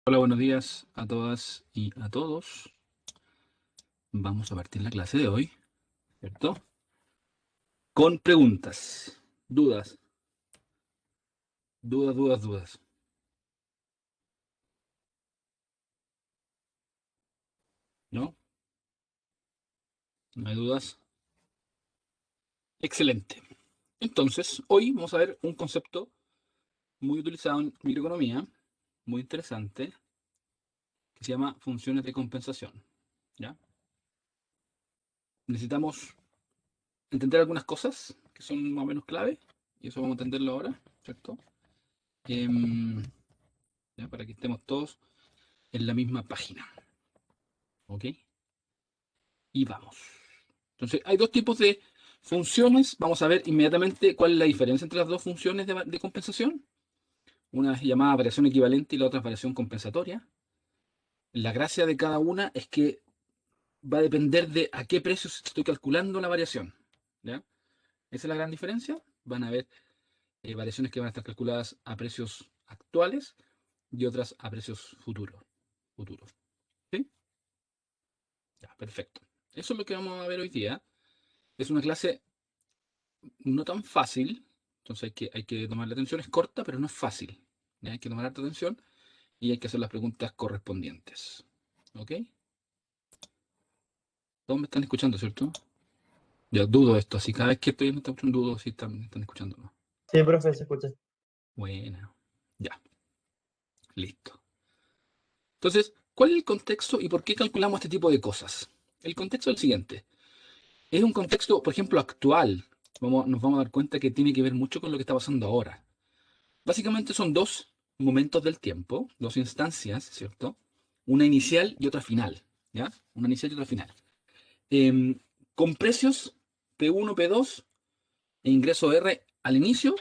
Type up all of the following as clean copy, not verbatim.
Hola, buenos días a todas y a todos. Vamos a partir la clase de hoy, ¿cierto? Con preguntas, dudas, dudas. ¿No? ¿No hay dudas? Excelente. Entonces, hoy vamos a ver un concepto muy utilizado en microeconomía, muy interesante, que se llama funciones de compensación. ¿Ya? Necesitamos entender algunas cosas que son más o menos clave, y eso vamos a entenderlo ahora, ¿cierto? Em, ya, para que estemos todos en la misma página. ¿Ok? Y vamos. Entonces, hay dos tipos de funciones. Vamos a ver inmediatamente cuál es la diferencia entre las dos funciones de compensación. Una es llamada variación equivalente y la otra es variación compensatoria. La gracia de cada una es que va a depender de a qué precio estoy calculando la variación. ¿Ya? Esa es la gran diferencia. Van a haber variaciones que van a estar calculadas a precios actuales y otras a precios futuros. ¿Sí? Ya, perfecto. Eso es lo que vamos a ver hoy día. Es una clase no tan fácil, entonces hay que tomar la atención, es corta, pero no es fácil. ¿Ya? Hay que tomar harta atención y hay que hacer las preguntas correspondientes. ¿Ok? Todos me están escuchando, ¿cierto? Yo dudo esto, así cada vez que estoy en esta cuestión dudo si están escuchando o no. Sí, profe, se escucha. Buena. Ya, listo. Entonces, ¿cuál es el contexto y por qué calculamos este tipo de cosas? El contexto es el siguiente. Es un contexto, por ejemplo, actual. Nos vamos a dar cuenta que tiene que ver mucho con lo que está pasando ahora. Básicamente son dos momentos del tiempo, dos instancias, ¿cierto? Una inicial y otra final, ¿ya? Una inicial y otra final. Em, con precios P1, P2 e ingreso R al inicio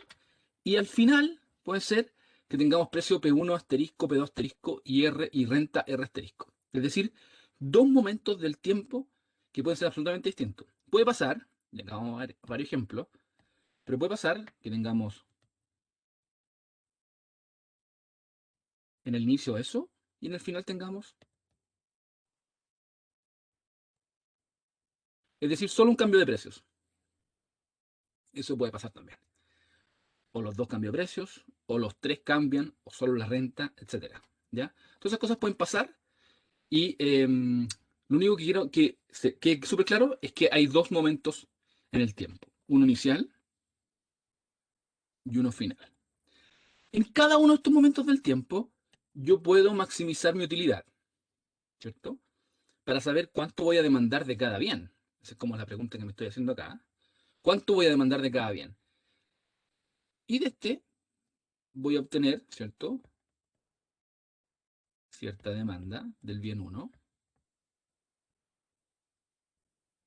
y al final puede ser que tengamos precio P1 asterisco, P2 asterisco y R y renta R asterisco. Es decir, dos momentos del tiempo que pueden ser absolutamente distintos. Puede pasar, y acá vamos a ver varios ejemplos, pero puede pasar que tengamos en el inicio eso y en el final tengamos, es decir, solo un cambio de precios. Eso puede pasar también. O los dos cambian de precios, o los tres cambian, o solo la renta, etcétera. ¿Ya? Todas esas cosas pueden pasar y lo único que quiero que quede súper claro es que hay dos momentos en el tiempo. Uno inicial y uno final. En cada uno de estos momentos del tiempo, yo puedo maximizar mi utilidad, ¿cierto? Para saber cuánto voy a demandar de cada bien. Esa es como la pregunta que me estoy haciendo acá. ¿Cuánto voy a demandar de cada bien? Y de este voy a obtener, ¿cierto? Cierta demanda del bien 1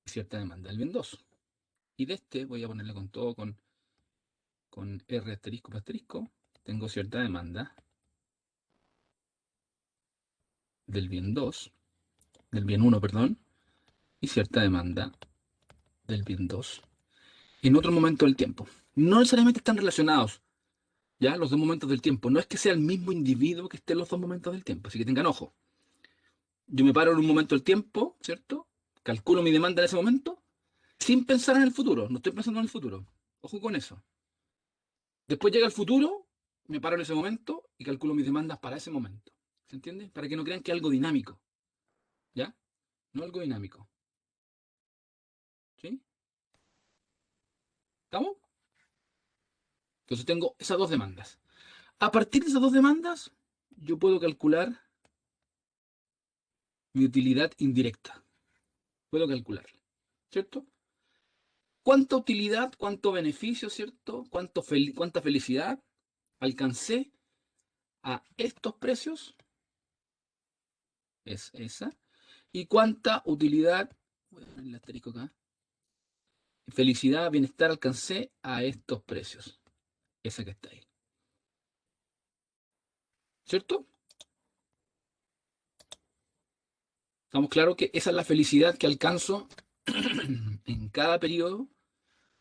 y cierta demanda del bien 2. Y de este voy a ponerle con todo con R asterisco por asterisco. Tengo cierta demanda del bien 2, del bien 1, perdón, y cierta demanda del bien 2 en otro momento del tiempo. No necesariamente están relacionados, ¿ya? Los dos momentos del tiempo. No es que sea el mismo individuo que esté en los dos momentos del tiempo, así que tengan ojo. Yo me paro en un momento del tiempo, ¿cierto? Calculo mi demanda en ese momento, sin pensar en el futuro. No estoy pensando en el futuro. Ojo con eso. Después llega el futuro, me paro en ese momento y calculo mis demandas para ese momento. ¿Se entiende? Para que no crean que es algo dinámico. ¿Ya? No algo dinámico. ¿Sí? ¿Estamos? Entonces tengo esas dos demandas. A partir de esas dos demandas, yo puedo calcular mi utilidad indirecta. Puedo calcularla. ¿Cierto? ¿Cuánta utilidad, cuánto beneficio, ¿cierto? ¿Cuánta felicidad alcancé a estos precios? Es esa. ¿Y cuánta utilidad, voy a poner el asterisco acá, felicidad, bienestar alcancé a estos precios? Esa que está ahí. ¿Cierto? Estamos claros que esa es la felicidad que alcanzo en cada periodo,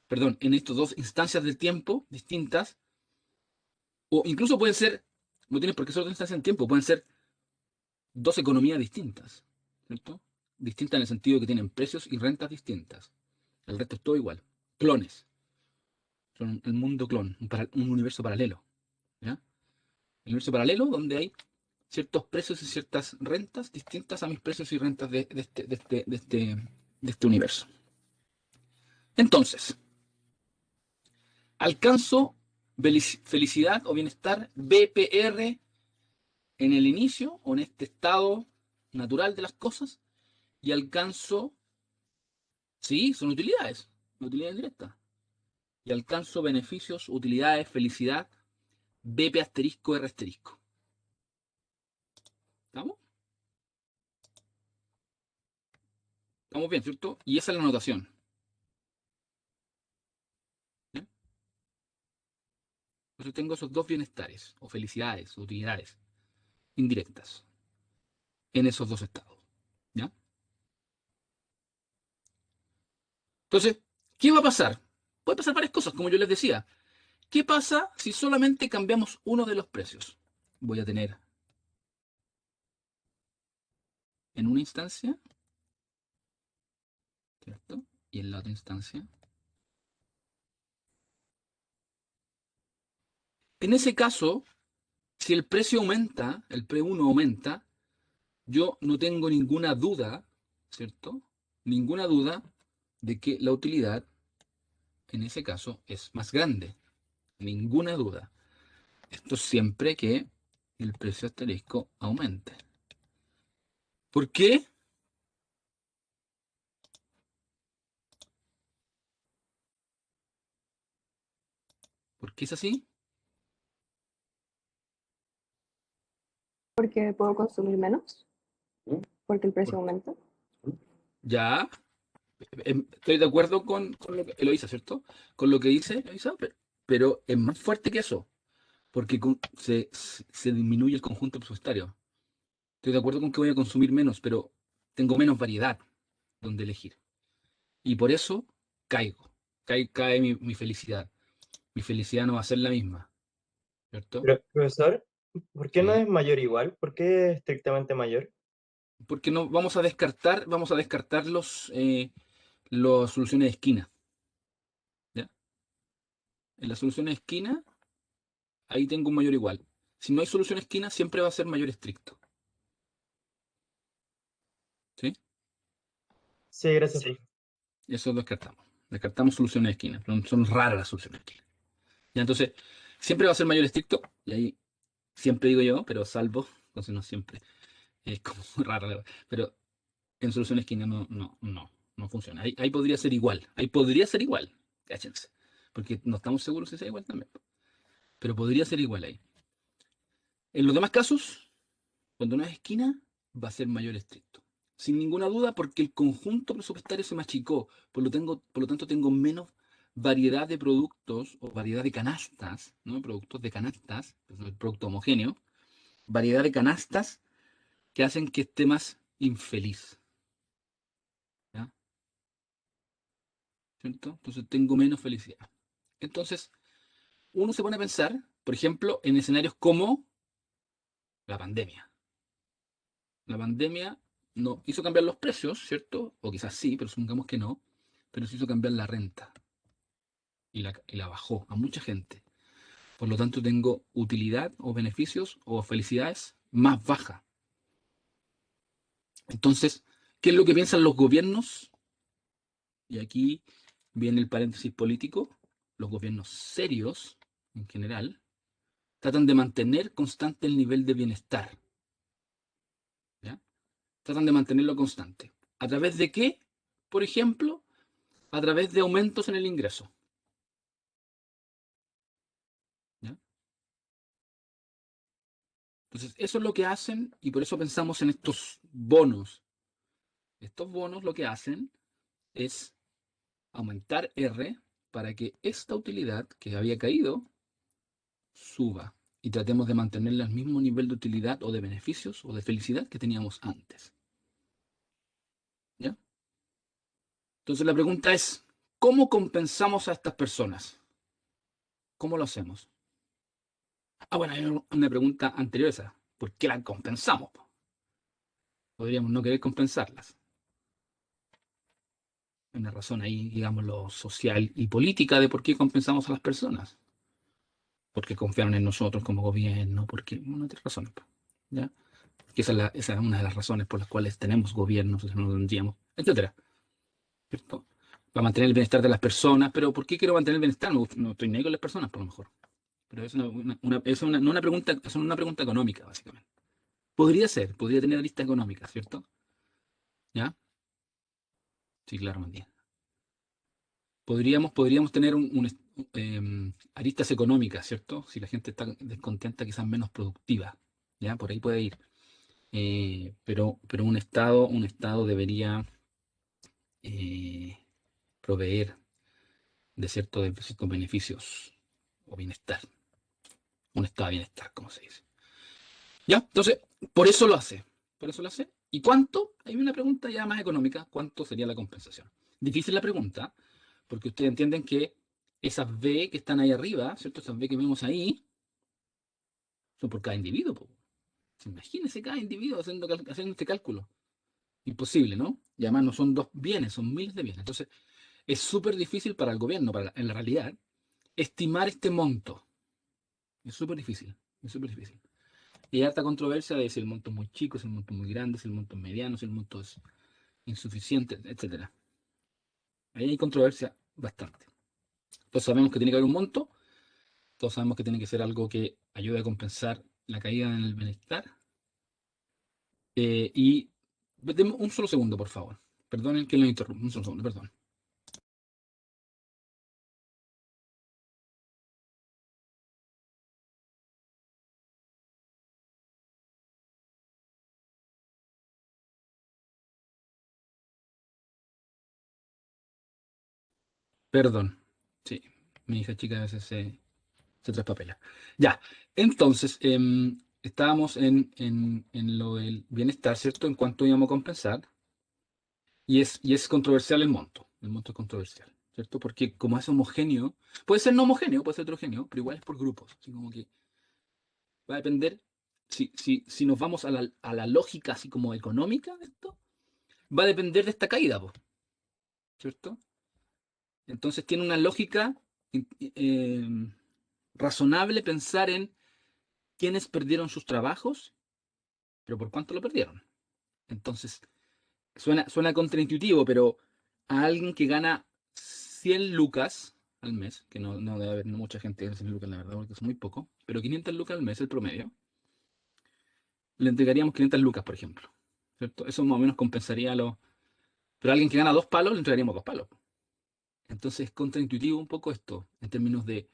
perdón, en estas dos instancias del tiempo distintas, o incluso pueden ser, no tienen por qué ser dos instancias del tiempo, pueden ser dos economías distintas, ¿cierto? Distintas en el sentido de que tienen precios y rentas distintas. El resto es todo igual. Clones. Son el mundo clon, un universo paralelo. ¿Ya? El universo paralelo donde hay ciertos precios y ciertas rentas distintas a mis precios y rentas de este universo. Entonces, alcanzo felicidad o bienestar BPR en el inicio o en este estado natural de las cosas y alcanzo, sí, son utilidades directas. Y alcanzo beneficios, utilidades, felicidad, BP asterisco R asterisco. ¿Estamos? Estamos bien, ¿cierto? Y esa es la anotación. ¿Ya? Entonces tengo esos dos bienestares, o felicidades, o utilidades indirectas en esos dos estados. ¿Ya? Entonces, ¿qué va a pasar? Puede pasar varias cosas, como yo les decía. ¿Qué pasa si solamente cambiamos uno de los precios? Voy a tener en una instancia, ¿cierto? Y en la otra instancia. En ese caso, si el precio aumenta, el pre-1 aumenta, yo no tengo ninguna duda, ¿cierto? Ninguna duda de que la utilidad en ese caso es más grande. Ninguna duda. Esto siempre que el precio asterisco aumente. ¿Por qué? ¿Por qué es así? Porque puedo consumir menos, porque el precio Por, aumenta. ya, estoy de acuerdo con lo que Eloisa, ¿cierto? Con lo que dice Eloisa, pero es más fuerte que eso, porque se disminuye el conjunto presupuestario. Estoy de acuerdo con que voy a consumir menos, pero tengo menos variedad donde elegir. Y por eso caigo, cae mi felicidad. Mi felicidad no va a ser la misma, ¿cierto? Pero, profesor, ¿por qué no Sí. es mayor igual? ¿Por qué es estrictamente mayor? Porque no vamos a descartar los soluciones de esquina. ¿Ya? En las soluciones de esquina, ahí tengo un mayor igual. Si no hay solución de esquina, siempre va a ser mayor estricto. ¿Sí? Sí, gracias, profe. Eso descartamos. Descartamos soluciones de esquina. Son raras las soluciones de esquina. Ya, entonces, siempre va a ser mayor estricto. Y ahí siempre digo yo, pero salvo. Entonces no siempre. Es como raro. Pero en solución de esquina no funciona. Ahí podría ser igual. Ahí podría ser igual. Cáchense. Porque no estamos seguros si sea igual también. Pero podría ser igual ahí. En los demás casos, cuando no es esquina, va a ser mayor estricto. Sin ninguna duda, porque el conjunto presupuestario se me achicó. Por lo tanto, tengo menos variedad de productos o variedad de canastas, ¿no? Productos de canastas, el producto homogéneo, variedad de canastas que hacen que esté más infeliz. ¿Ya? ¿Cierto? Entonces tengo menos felicidad. Entonces, uno se pone a pensar, por ejemplo, en escenarios como la pandemia. La pandemia no hizo cambiar los precios, ¿cierto? O quizás sí, pero supongamos que no. Pero se hizo cambiar la renta y la bajó a mucha gente. Por lo tanto, tengo utilidad o beneficios o felicidades más bajas. Entonces, ¿qué es lo que piensan los gobiernos? Y aquí viene el paréntesis político. Los gobiernos serios, en general, tratan de mantener constante el nivel de bienestar. ¿Ya? Tratan de mantenerlo constante. ¿A través de qué? Por ejemplo, a través de aumentos en el ingreso. ¿Ya? Entonces, eso es lo que hacen y por eso pensamos en estos bonos. Estos bonos lo que hacen es aumentar R para que esta utilidad que había caído suba y tratemos de mantenerla al mismo nivel de utilidad o de beneficios o de felicidad que teníamos antes. ¿Ya? Entonces la pregunta es, ¿cómo compensamos a estas personas? ¿Cómo lo hacemos? Ah, bueno, hay una pregunta anterior a esa. ¿Por qué la compensamos? Podríamos no querer compensarlas. Hay una razón ahí, digámoslo, social y política de por qué compensamos a las personas. Porque confiaron en nosotros como gobierno, porque una otra razones, po, ¿ya? Que esa es una de las razones por las cuales tenemos gobiernos, no lo tendríamos, etcétera, ¿cierto? Para mantener el bienestar de las personas, pero ¿por qué quiero mantener el bienestar? No estoy ni con las personas, por lo mejor. Pero es no una pregunta, es una pregunta económica, básicamente. Podría ser, podría tener aristas económicas, ¿cierto? ¿Ya? Sí, claro, Mandía. Podríamos tener aristas económicas, ¿cierto? Si la gente está descontenta, quizás menos productiva, ¿ya? Por ahí puede ir. Pero un estado debería eh, proveer de ciertos beneficios o bienestar. Un estado de bienestar, como se dice. ¿Ya? Entonces, por eso lo hace. Por eso lo hace. ¿Y cuánto? Hay una pregunta ya más económica. ¿Cuánto sería la compensación? Difícil la pregunta, porque ustedes entienden que esas B que están ahí arriba, ¿cierto? Esas B que vemos ahí, son por cada individuo, po. Imagínense cada individuo haciendo este cálculo. Imposible, ¿no? Y además no son dos bienes, son miles de bienes. Entonces, es súper difícil para el gobierno, en la realidad, estimar este monto. Es súper difícil, es súper difícil. Y hay harta controversia de si el monto es muy chico, si el monto es muy grande, si el monto es mediano, si el monto es insuficiente, etcétera. Ahí hay controversia bastante. Todos sabemos que tiene que haber un monto, todos sabemos que tiene que ser algo que ayude a compensar la caída en el bienestar. Y deme un solo segundo, por favor. Perdonen que lo interrumpa. Un solo segundo, perdón. Perdón. Sí, mi hija chica a veces se traspapela. Ya, entonces, estábamos en lo del bienestar, ¿cierto? En cuanto íbamos a compensar. Y es controversial el monto. El monto es controversial, ¿cierto? Porque como es homogéneo, puede ser no homogéneo, puede ser heterogéneo, pero igual es por grupos. Así como que va a depender, si nos vamos a la lógica así como económica de esto, va a depender de esta caída, po, ¿cierto? Entonces tiene una lógica razonable pensar en quiénes perdieron sus trabajos, pero por cuánto lo perdieron. Entonces, suena contraintuitivo, pero a alguien que gana 100 lucas al mes, que no debe haber mucha gente que gana 100 lucas, la verdad, porque es muy poco, pero 500 lucas al mes, el promedio, le entregaríamos 500 lucas, por ejemplo, ¿cierto? Eso más o menos compensaría lo. Pero a alguien que gana 2 palos, le entregaríamos 2 palos. Entonces es contraintuitivo un poco esto, en términos de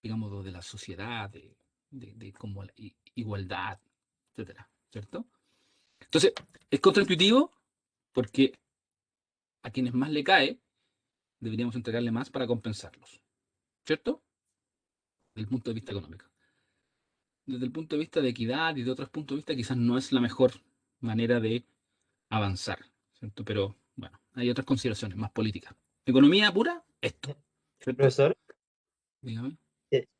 digamos, de la sociedad, de como la igualdad, etcétera, ¿cierto? Entonces, es contraintuitivo porque a quienes más le cae, deberíamos entregarle más para compensarlos, ¿cierto? Desde el punto de vista económico. Desde el punto de vista de equidad y de otros puntos de vista, quizás no es la mejor manera de avanzar, ¿cierto? Pero bueno, hay otras consideraciones más políticas. Economía pura, esto, ¿cierto? Profesor, Dígame.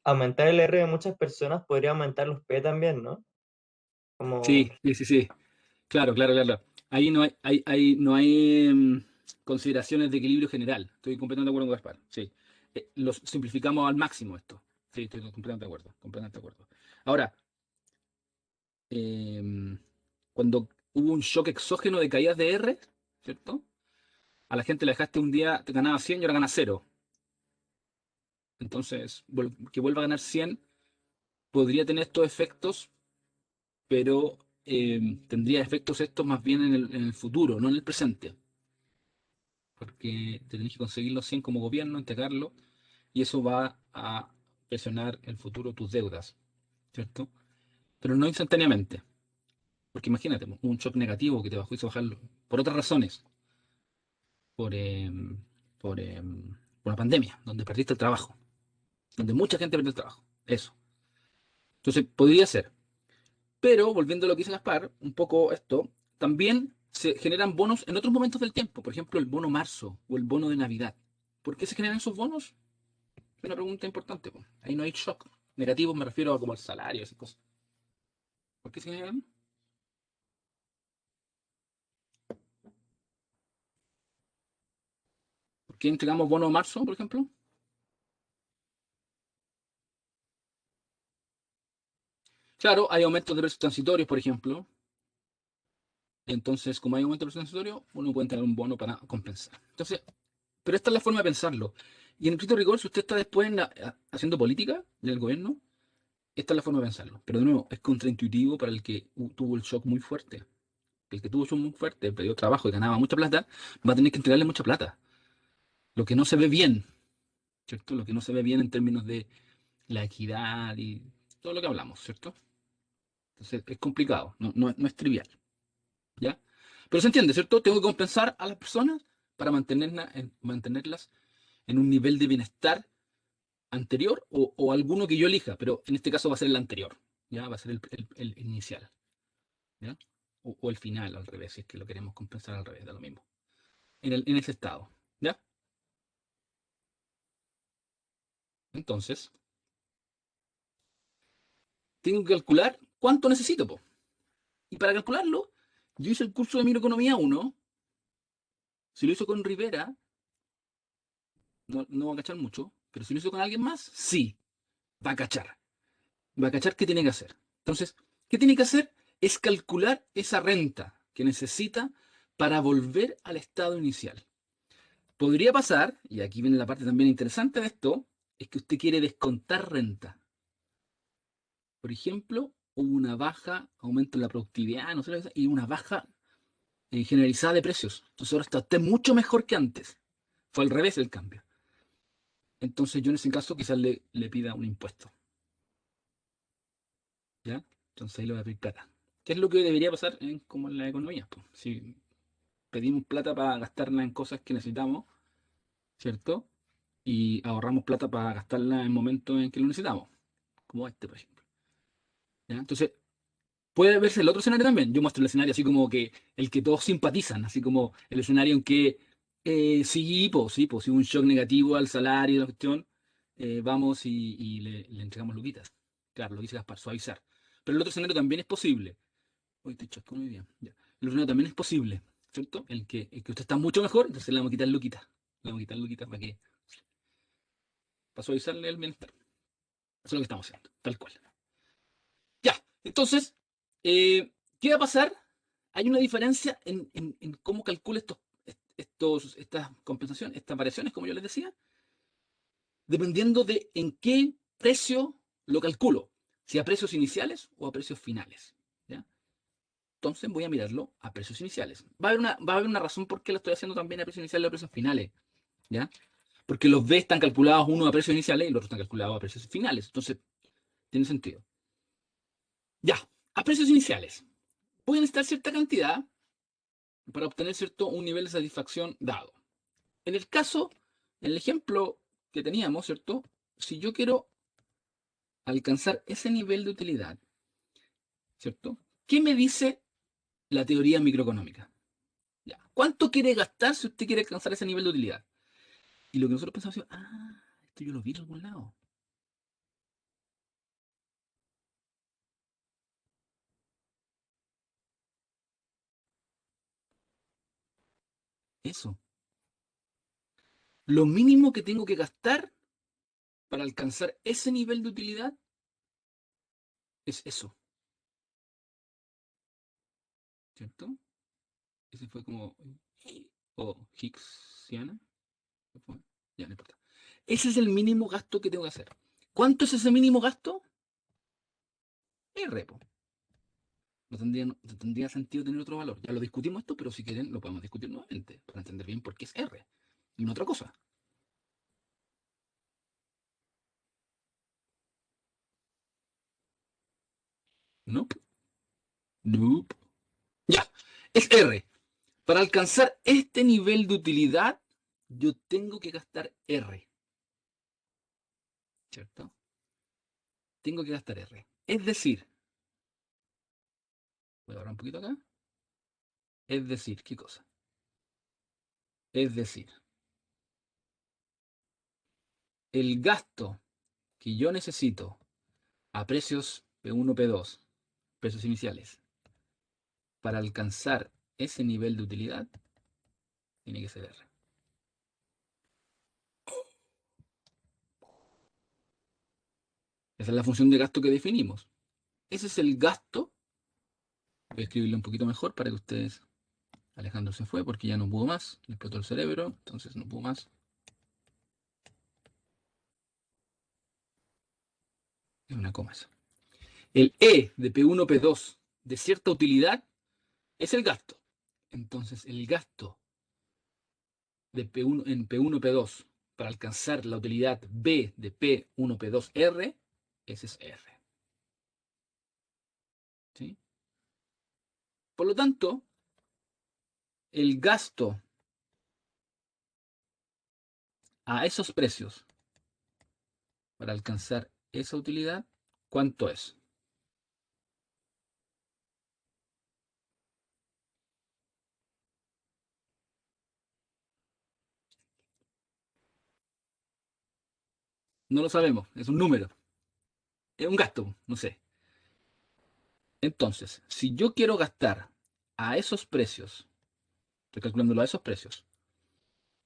aumentar el R de muchas personas podría aumentar los P también, ¿no? Sí, Como, sí, sí, sí. Claro, claro, claro. Ahí no hay consideraciones de equilibrio general. Estoy completamente de acuerdo con Gaspar. Sí. Lo simplificamos al máximo esto. Sí, estoy completamente de acuerdo. Completamente de acuerdo. Ahora, em, cuando hubo un shock exógeno de caídas de R, ¿cierto? A la gente le dejaste un día, te ganaba 100 y ahora gana 0. Entonces, que vuelva a ganar 100 podría tener estos efectos, pero tendría efectos estos más bien en el futuro, no en el presente. Porque te tenés que conseguir los 100 como gobierno, entregarlo, y eso va a presionar el futuro tus deudas, ¿cierto? Pero no instantáneamente, porque imagínate, un shock negativo que te bajó, hizo bajarlo por otras razones, por, por, por una pandemia, donde perdiste el trabajo, donde mucha gente perdió el trabajo, eso. Entonces, podría ser. Pero, volviendo a lo que dice Gaspar, un poco esto, también se generan bonos en otros momentos del tiempo, por ejemplo, el bono marzo o el bono de Navidad. ¿Por qué se generan esos bonos? Es una pregunta importante, po. Ahí no hay shock. Negativo me refiero a como el salario, esas cosas. ¿Por qué se generan? ¿Por qué entregamos bono a marzo, por ejemplo? Claro, hay aumentos de precios transitorios, por ejemplo. Entonces, como hay aumento de precios transitorios, uno puede entregar un bono para compensar. Entonces, pero esta es la forma de pensarlo. Y en estricto rigor, si usted está después haciendo política en el gobierno, esta es la forma de pensarlo. Pero de nuevo, es contraintuitivo para el que tuvo el shock muy fuerte. El que tuvo el shock muy fuerte, perdió trabajo y ganaba mucha plata, va a tener que entregarle mucha plata. Lo que no se ve bien, ¿cierto? Lo que no se ve bien en términos de la equidad y todo lo que hablamos, ¿cierto? Entonces, es complicado, no es trivial, ¿ya? Pero se entiende, ¿cierto? Tengo que compensar a las personas para mantenerlas en un nivel de bienestar anterior o alguno que yo elija, pero en este caso va a ser el anterior, ¿ya? Va a ser el inicial, ¿ya? O el final, al revés, si es que lo queremos compensar al revés, da lo mismo. En ese estado, ¿ya? Entonces, tengo que calcular cuánto necesito, po. Y para calcularlo, yo hice el curso de Microeconomía 1. Si lo hizo con Rivera, no va a cachar mucho, pero si lo hizo con alguien más, sí, va a cachar. Va a cachar qué tiene que hacer. Entonces, ¿qué tiene que hacer? Es calcular esa renta que necesita para volver al estado inicial. Podría pasar, y aquí viene la parte también interesante de esto, es que usted quiere descontar renta. Por ejemplo, hubo una baja, aumento en la productividad, no sé lo que sea, y una baja generalizada de precios. Entonces ahora está usted mucho mejor que antes. Fue al revés el cambio. Entonces yo en ese caso quizás le pida un impuesto. ¿Ya? Entonces ahí le voy a pedir plata. ¿Qué es lo que debería pasar como en la economía? Pues, si pedimos plata para gastarla en cosas que necesitamos, ¿cierto? Y ahorramos plata para gastarla en momentos en que lo necesitamos, como este, por ejemplo. ¿Ya? Entonces, puede verse el otro escenario también. Yo muestro el escenario así como que el que todos simpatizan, así como el escenario en que sí, si hubo un shock negativo al salario de la cuestión, vamos y le entregamos luquitas. Claro, lo dice Gaspar, suavizar. Pero el otro escenario también es posible. Hoy te chasco muy bien. Ya. El otro escenario también es posible, ¿cierto? El que usted está mucho mejor, entonces le vamos a quitar luquitas. Le vamos a quitar luquitas para suavizarle el bienestar. Eso es lo que estamos haciendo, tal cual. Ya, entonces, ¿qué va a pasar? Hay una diferencia en cómo calcula estas compensaciones, estas variaciones, como yo les decía, dependiendo de en qué precio lo calculo, si a precios iniciales o a precios finales. ¿Ya? Entonces voy a mirarlo a precios iniciales. Va a haber una razón por qué lo estoy haciendo también a precios iniciales o a precios finales. ¿Ya? Porque los B están calculados uno a precios iniciales y los otros están calculados a precios finales. Entonces, tiene sentido. Ya, a precios iniciales. Voy a necesitar cierta cantidad para obtener un nivel de satisfacción dado. En el ejemplo que teníamos, ¿cierto? Si yo quiero alcanzar ese nivel de utilidad, ¿cierto? ¿Qué me dice la teoría microeconómica? Ya. ¿Cuánto quiere gastar si usted quiere alcanzar ese nivel de utilidad? Y lo que nosotros pensamos es, esto yo lo vi en algún lado. Eso. Lo mínimo que tengo que gastar para alcanzar ese nivel de utilidad es eso, ¿cierto? Ese fue como, o Hicksiana, ¿qué fue? Ya, no importa. Ese es el mínimo gasto que tengo que hacer. ¿Cuánto es ese mínimo gasto? R, po. No tendría sentido tener otro valor. Ya lo discutimos esto, pero si quieren lo podemos discutir nuevamente para entender bien por qué es R y no otra cosa. Nope. Nope. Ya, es R. Para alcanzar este nivel de utilidad, yo tengo que gastar R, ¿cierto? Tengo que gastar R. Es decir, voy a ahorrar un poquito acá. Es decir, ¿qué cosa? Es decir, el gasto que yo necesito a precios P1, P2, precios iniciales, para alcanzar ese nivel de utilidad, tiene que ser R. Esa es la función de gasto que definimos. Ese es el gasto. Voy a escribirlo un poquito mejor para que ustedes... Alejandro se fue porque ya no pudo más. Le explotó el cerebro, entonces no pudo más. Es una coma eso. El E de P1, P2 de cierta utilidad es el gasto. Entonces, el gasto de P1 en P1, P2 para alcanzar la utilidad B de P1, P2, R, ese es R. ¿Sí? Por lo tanto, el gasto a esos precios para alcanzar esa utilidad, ¿cuánto es? No lo sabemos, es un número. Es un gasto, no sé. Entonces, si yo quiero gastar a esos precios, estoy calculándolo a esos precios,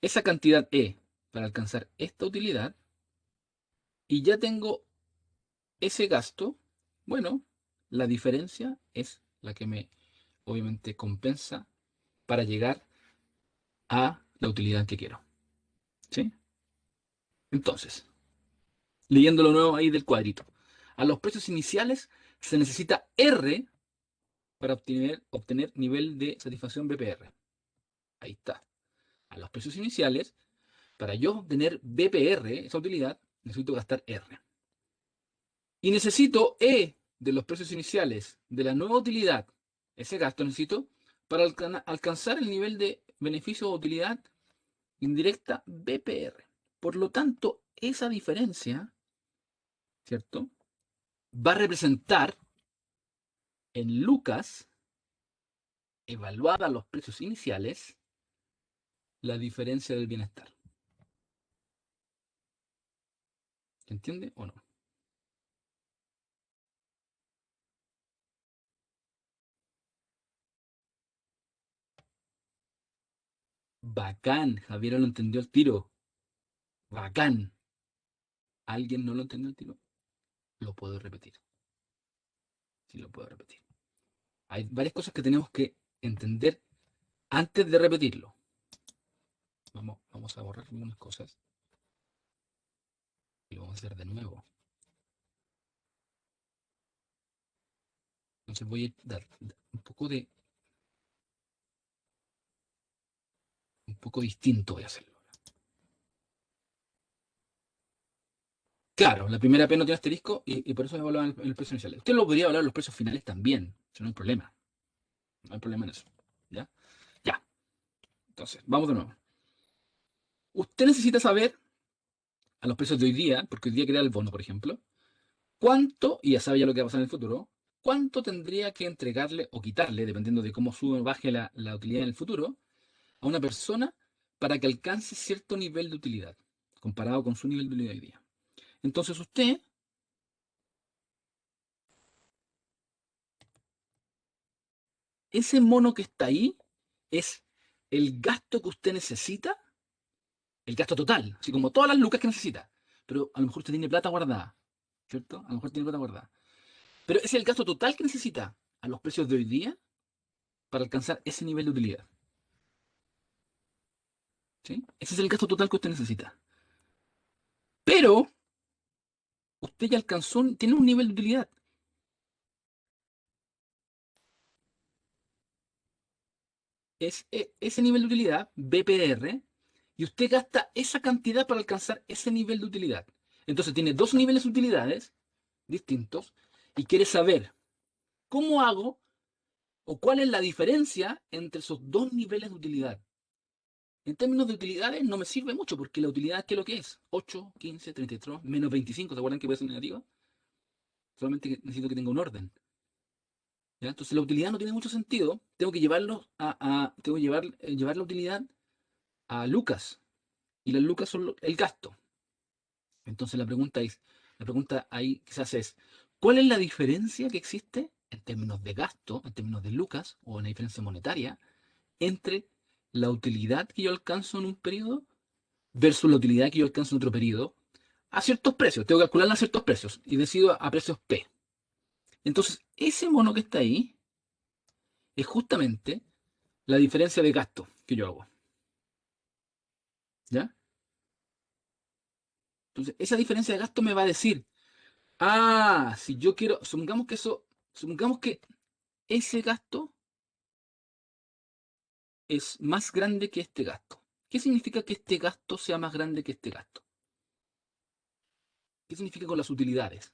esa cantidad E para alcanzar esta utilidad, y ya tengo ese gasto, bueno, la diferencia es la que me, obviamente, compensa para llegar a la utilidad que quiero. ¿Sí? Entonces, leyendo lo nuevo ahí del cuadrito. A los precios iniciales se necesita R para obtener nivel de satisfacción BPR. Ahí está. A los precios iniciales, para yo obtener BPR, esa utilidad, necesito gastar R. Y necesito E de los precios iniciales de la nueva utilidad. Ese gasto necesito para alcanzar el nivel de beneficio o utilidad indirecta BPR. Por lo tanto, esa diferencia, ¿cierto? Va a representar en lucas, evaluada a los precios iniciales, la diferencia del bienestar. ¿Se entiende o no? Bacán, Javier lo entendió el tiro. Bacán. ¿Alguien no lo entendió el tiro? Lo puedo repetir. Sí, lo puedo repetir. Hay varias cosas que tenemos que entender antes de repetirlo. Vamos a borrar algunas cosas. Y lo vamos a hacer de nuevo. Entonces voy a dar un poco distinto voy a hacerlo. Claro, la primera P no tiene asterisco y por eso se evaluaban en el precio inicial. Usted lo podría evaluar en los precios finales también, si no hay problema. No hay problema en eso. ¿Ya? Ya. Entonces, vamos de nuevo. Usted necesita saber a los precios de hoy día, porque hoy día crea el bono, por ejemplo, cuánto, y ya sabe ya lo que va a pasar en el futuro, cuánto tendría que entregarle o quitarle, dependiendo de cómo sube o baje la utilidad en el futuro, a una persona para que alcance cierto nivel de utilidad, comparado con su nivel de utilidad hoy día. Entonces usted ese mono que está ahí es el gasto que usted necesita, el gasto total, así como todas las lucas que necesita. Pero a lo mejor usted tiene plata guardada, ¿cierto? A lo mejor tiene plata guardada. Pero es el gasto total que necesita a los precios de hoy día para alcanzar ese nivel de utilidad. ¿Sí? Ese es el gasto total que usted necesita. Pero usted ya alcanzó, tiene un nivel de utilidad. Es ese nivel de utilidad, BPR, y usted gasta esa cantidad para alcanzar ese nivel de utilidad. Entonces tiene dos niveles de utilidades distintos y quiere saber cómo hago o cuál es la diferencia entre esos dos niveles de utilidad. En términos de utilidades no me sirve mucho porque la utilidad, ¿qué es lo que es? 8, 15, 33, menos 25, ¿se acuerdan que puede ser negativa? Solamente necesito que tenga un orden. ¿Ya? Entonces la utilidad no tiene mucho sentido. Tengo que tengo que llevar la utilidad a lucas. Y las lucas son el gasto. Entonces la pregunta ahí que se hace es, ¿cuál es la diferencia que existe en términos de gasto, en términos de lucas o en la diferencia monetaria entre la utilidad que yo alcanzo en un periodo versus la utilidad que yo alcanzo en otro periodo a ciertos precios, tengo que calcularla a ciertos precios y decido a precios P. Entonces, ese mono que está ahí es justamente la diferencia de gasto que yo hago. ¿Ya? Entonces, esa diferencia de gasto me va a decir, si yo quiero, supongamos que ese gasto es más grande que este gasto. ¿Qué significa que este gasto sea más grande que este gasto? ¿Qué significa con las utilidades?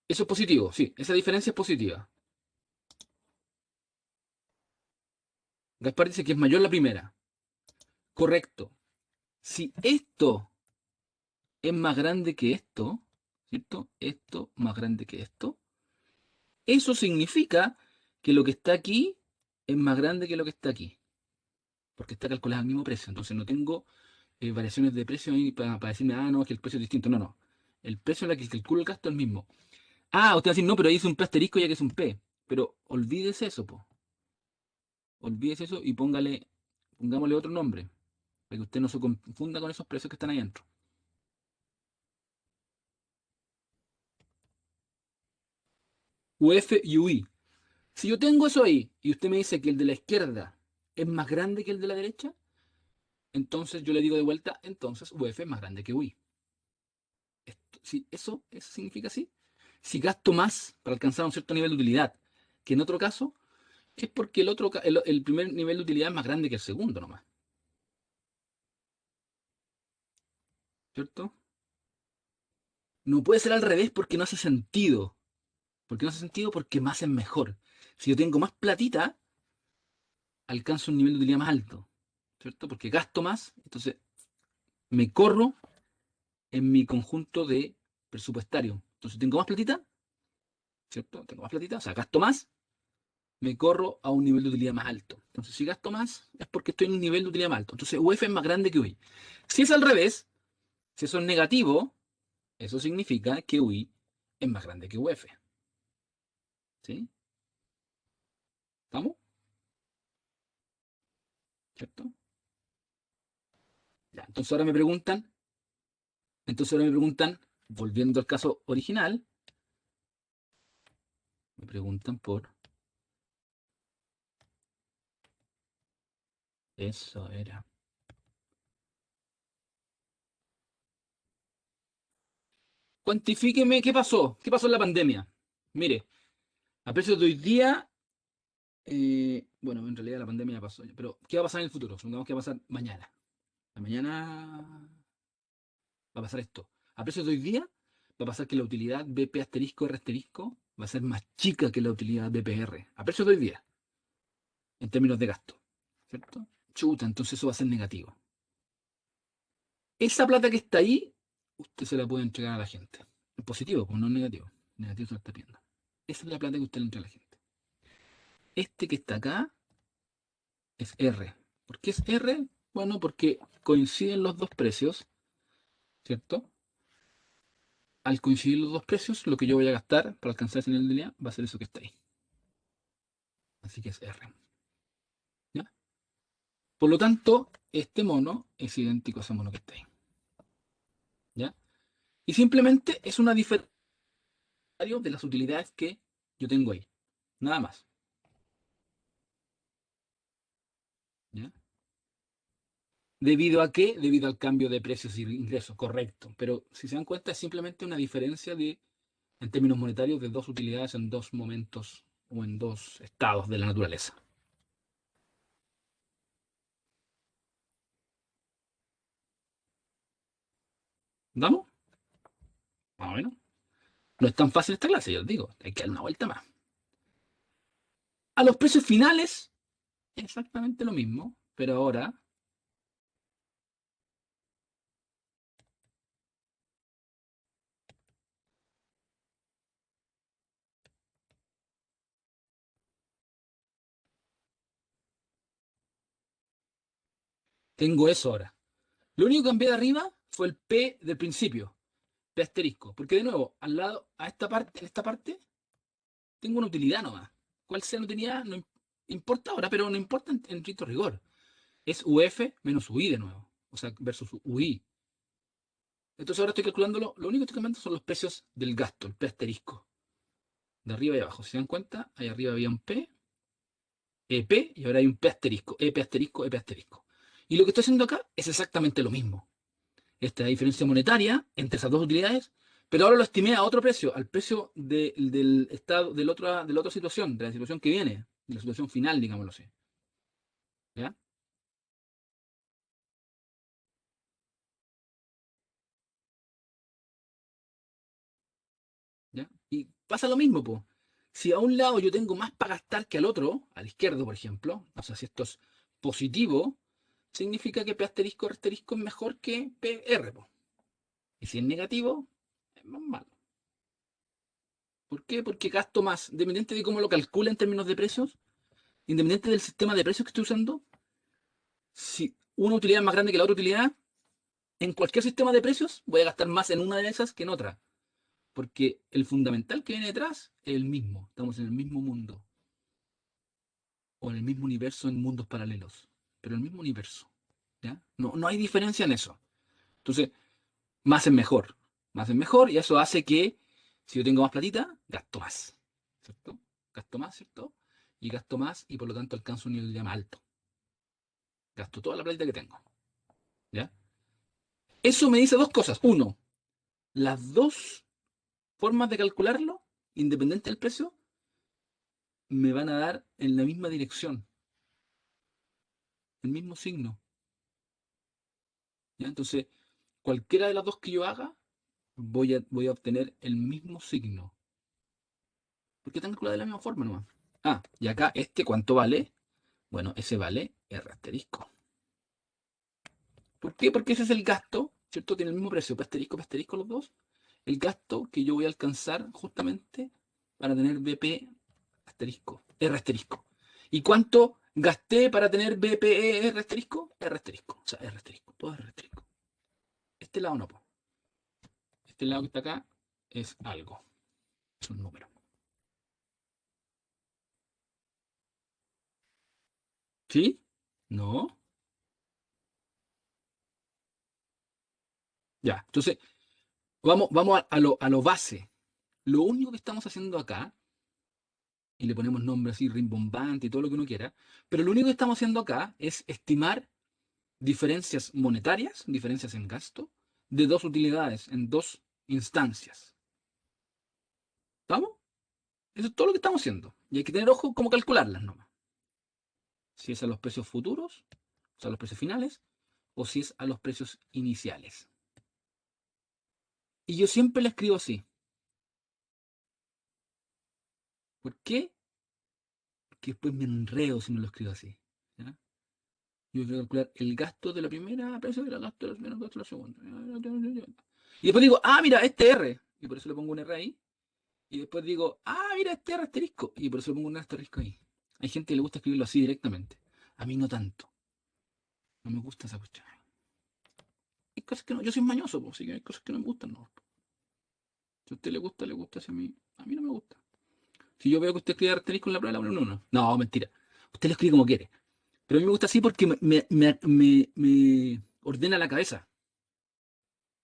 Eso es positivo, sí, esa diferencia es positiva. Gaspar dice que es mayor la primera. Correcto. Si esto es más grande que esto, ¿cierto? Esto más grande que esto. Eso significa que lo que está aquí es más grande que lo que está aquí. Porque está calculado al mismo precio. Entonces no tengo variaciones de precio ahí para decirme, no, es que el precio es distinto. No, no. El precio en el que calculo el gasto es el mismo. Usted va a decir, no, pero ahí es un P asterisco ya que es un P. Pero olvídese eso, po. Olvídese eso y pongámosle otro nombre. Para que usted no se confunda con esos precios que están ahí adentro. UF y UI. Si yo tengo eso ahí y usted me dice que el de la izquierda es más grande que el de la derecha, entonces yo le digo de vuelta, entonces UF es más grande que UI. Si eso significa así. Si gasto más para alcanzar un cierto nivel de utilidad que en otro caso, es porque el primer nivel de utilidad es más grande que el segundo nomás. ¿Cierto? No puede ser al revés porque no hace sentido. ¿Por qué no hace sentido? Porque más es mejor. Si yo tengo más platita, alcanzo un nivel de utilidad más alto. ¿Cierto? Porque gasto más, entonces me corro en mi conjunto de presupuestario. Entonces tengo más platita, ¿cierto? Tengo más platita, o sea, gasto más, me corro a un nivel de utilidad más alto. Entonces, si gasto más, es porque estoy en un nivel de utilidad más alto. Entonces, UF es más grande que UI. Si es al revés, si eso es negativo, eso significa que UI es más grande que UF. ¿Sí? ¿Estamos? ¿Cierto? Ya, entonces ahora me preguntan, volviendo al caso original, me preguntan por eso era. Cuantifíqueme qué pasó. ¿Qué pasó en la pandemia? Mire, a precios de hoy día, bueno, en realidad la pandemia ya pasó, pero ¿qué va a pasar en el futuro? Supongamos que va a pasar mañana. Mañana va a pasar esto. A precios de hoy día, va a pasar que la utilidad BP asterisco R asterisco va a ser más chica que la utilidad BPR. A precios de hoy día, en términos de gasto. ¿Cierto? Chuta, entonces eso va a ser negativo. Esa plata que está ahí, usted se la puede entregar a la gente. Es positivo, pues no es negativo. Negativo se lo está pidiendo. Esa es la plata que usted le entrega a la gente. Este que está acá es R. ¿Por qué es R? Bueno, porque coinciden los dos precios, ¿cierto? Al coincidir los dos precios, lo que yo voy a gastar para alcanzar ese nivel de línea va a ser eso que está ahí. Así que es R. ¿Ya? Por lo tanto, este mono es idéntico a ese mono que está ahí. ¿Ya? Y simplemente es una diferencia de las utilidades que yo tengo ahí. Nada más. ¿Ya? ¿Debido a qué? Debido al cambio de precios y ingresos, correcto. Pero si se dan cuenta, es simplemente una diferencia en términos monetarios de dos utilidades en dos momentos o en dos estados de la naturaleza. ¿Damos? Más o menos. No es tan fácil esta clase, yo os digo. Hay que dar una vuelta más. A los precios finales, exactamente lo mismo, pero ahora tengo eso ahora. Lo único que cambié de arriba fue el P del principio, P asterisco. Porque de nuevo, al lado, en esta parte, tengo una utilidad nomás. cuál sea la utilidad, no importa ahora, pero no importa en estricto rigor. Es UF menos UI de nuevo, o sea, versus UI. Entonces ahora estoy calculándolo, lo único que estoy cambiando son los precios del gasto, el P asterisco, de arriba y abajo. Si se dan cuenta, ahí arriba había un P, EP, y ahora hay un P asterisco, EP asterisco, EP asterisco. Y lo que estoy haciendo acá es exactamente lo mismo. Esta diferencia monetaria entre esas dos utilidades, pero ahora lo estimé a otro precio, al precio del estado, de la otra situación, de la situación que viene, de la situación final, digámoslo así. ¿Ya? ¿Ya? Y pasa lo mismo, pues. Si a un lado yo tengo más para gastar que al otro, al izquierdo, por ejemplo, o sea, si esto es positivo, significa que P asterisco asterisco es mejor que PR, po. Y si es negativo, es más malo. ¿Por qué? Porque gasto más, independiente de cómo lo calcula en términos de precios, independiente del sistema de precios que estoy usando, si una utilidad es más grande que la otra utilidad, en cualquier sistema de precios voy a gastar más en una de esas que en otra. Porque el fundamental que viene detrás es el mismo. Estamos en el mismo mundo. O en el mismo universo en mundos paralelos. Pero el mismo universo. ¿Ya? No hay diferencia en eso. Entonces, más es mejor. Más es mejor y eso hace que si yo tengo más platita, gasto más. ¿Cierto? Gasto más, ¿cierto? Y gasto más y por lo tanto alcanzo un nivel de más alto. Gasto toda la platita que tengo. ¿Ya? Eso me dice dos cosas. Uno, las dos formas de calcularlo, independiente del precio, me van a dar en la misma dirección, el mismo signo. ¿Ya? Entonces, cualquiera de las dos que yo haga, voy a obtener el mismo signo. Porque están calculadas de la misma forma nomás. Ah, y acá ¿cuánto vale? Bueno, ese vale R asterisco. ¿Por qué? Porque ese es el gasto, ¿cierto? Tiene el mismo precio, P asterisco los dos. El gasto que yo voy a alcanzar justamente para tener BP asterisco, R asterisco. ¿Y cuánto gasté para tener BPE R asterisco? R asterisco, o sea, R asterisco, todo R asterisco. Este lado no, po. Este lado que está acá es algo, es un número. ¿Sí? ¿No? Ya, entonces, vamos a lo base. Lo único que estamos haciendo acá, y le ponemos nombre así rimbombante y todo lo que uno quiera, pero lo único que estamos haciendo acá es estimar diferencias monetarias, diferencias en gasto, de dos utilidades, en dos instancias. ¿Estamos? Eso es todo lo que estamos haciendo. Y hay que tener ojo cómo calcularlas nomás. Si es a los precios futuros, o sea, a los precios finales, o si es a los precios iniciales. Y yo siempre la escribo así. ¿Por qué? Porque después me enredo si no lo escribo así. ¿Ya? Yo voy a calcular el gasto de la primera precio y el gasto de la primera, gasto de la segunda. Y después digo, ah, mira, este R. Y por eso le pongo un R ahí. Y después digo, ah, mira, este R asterisco. Y por eso le pongo un asterisco ahí. Hay gente que le gusta escribirlo así directamente. A mí no tanto. No me gusta esa cuestión. Hay cosas que no, yo soy mañoso, pues, así que hay cosas que no me gustan, no. Si a usted le gusta, si a mí no me gusta. Si yo veo que usted escribe asterisco en la prueba, no. No, mentira. Usted lo escribe como quiere. Pero a mí me gusta así porque me ordena la cabeza.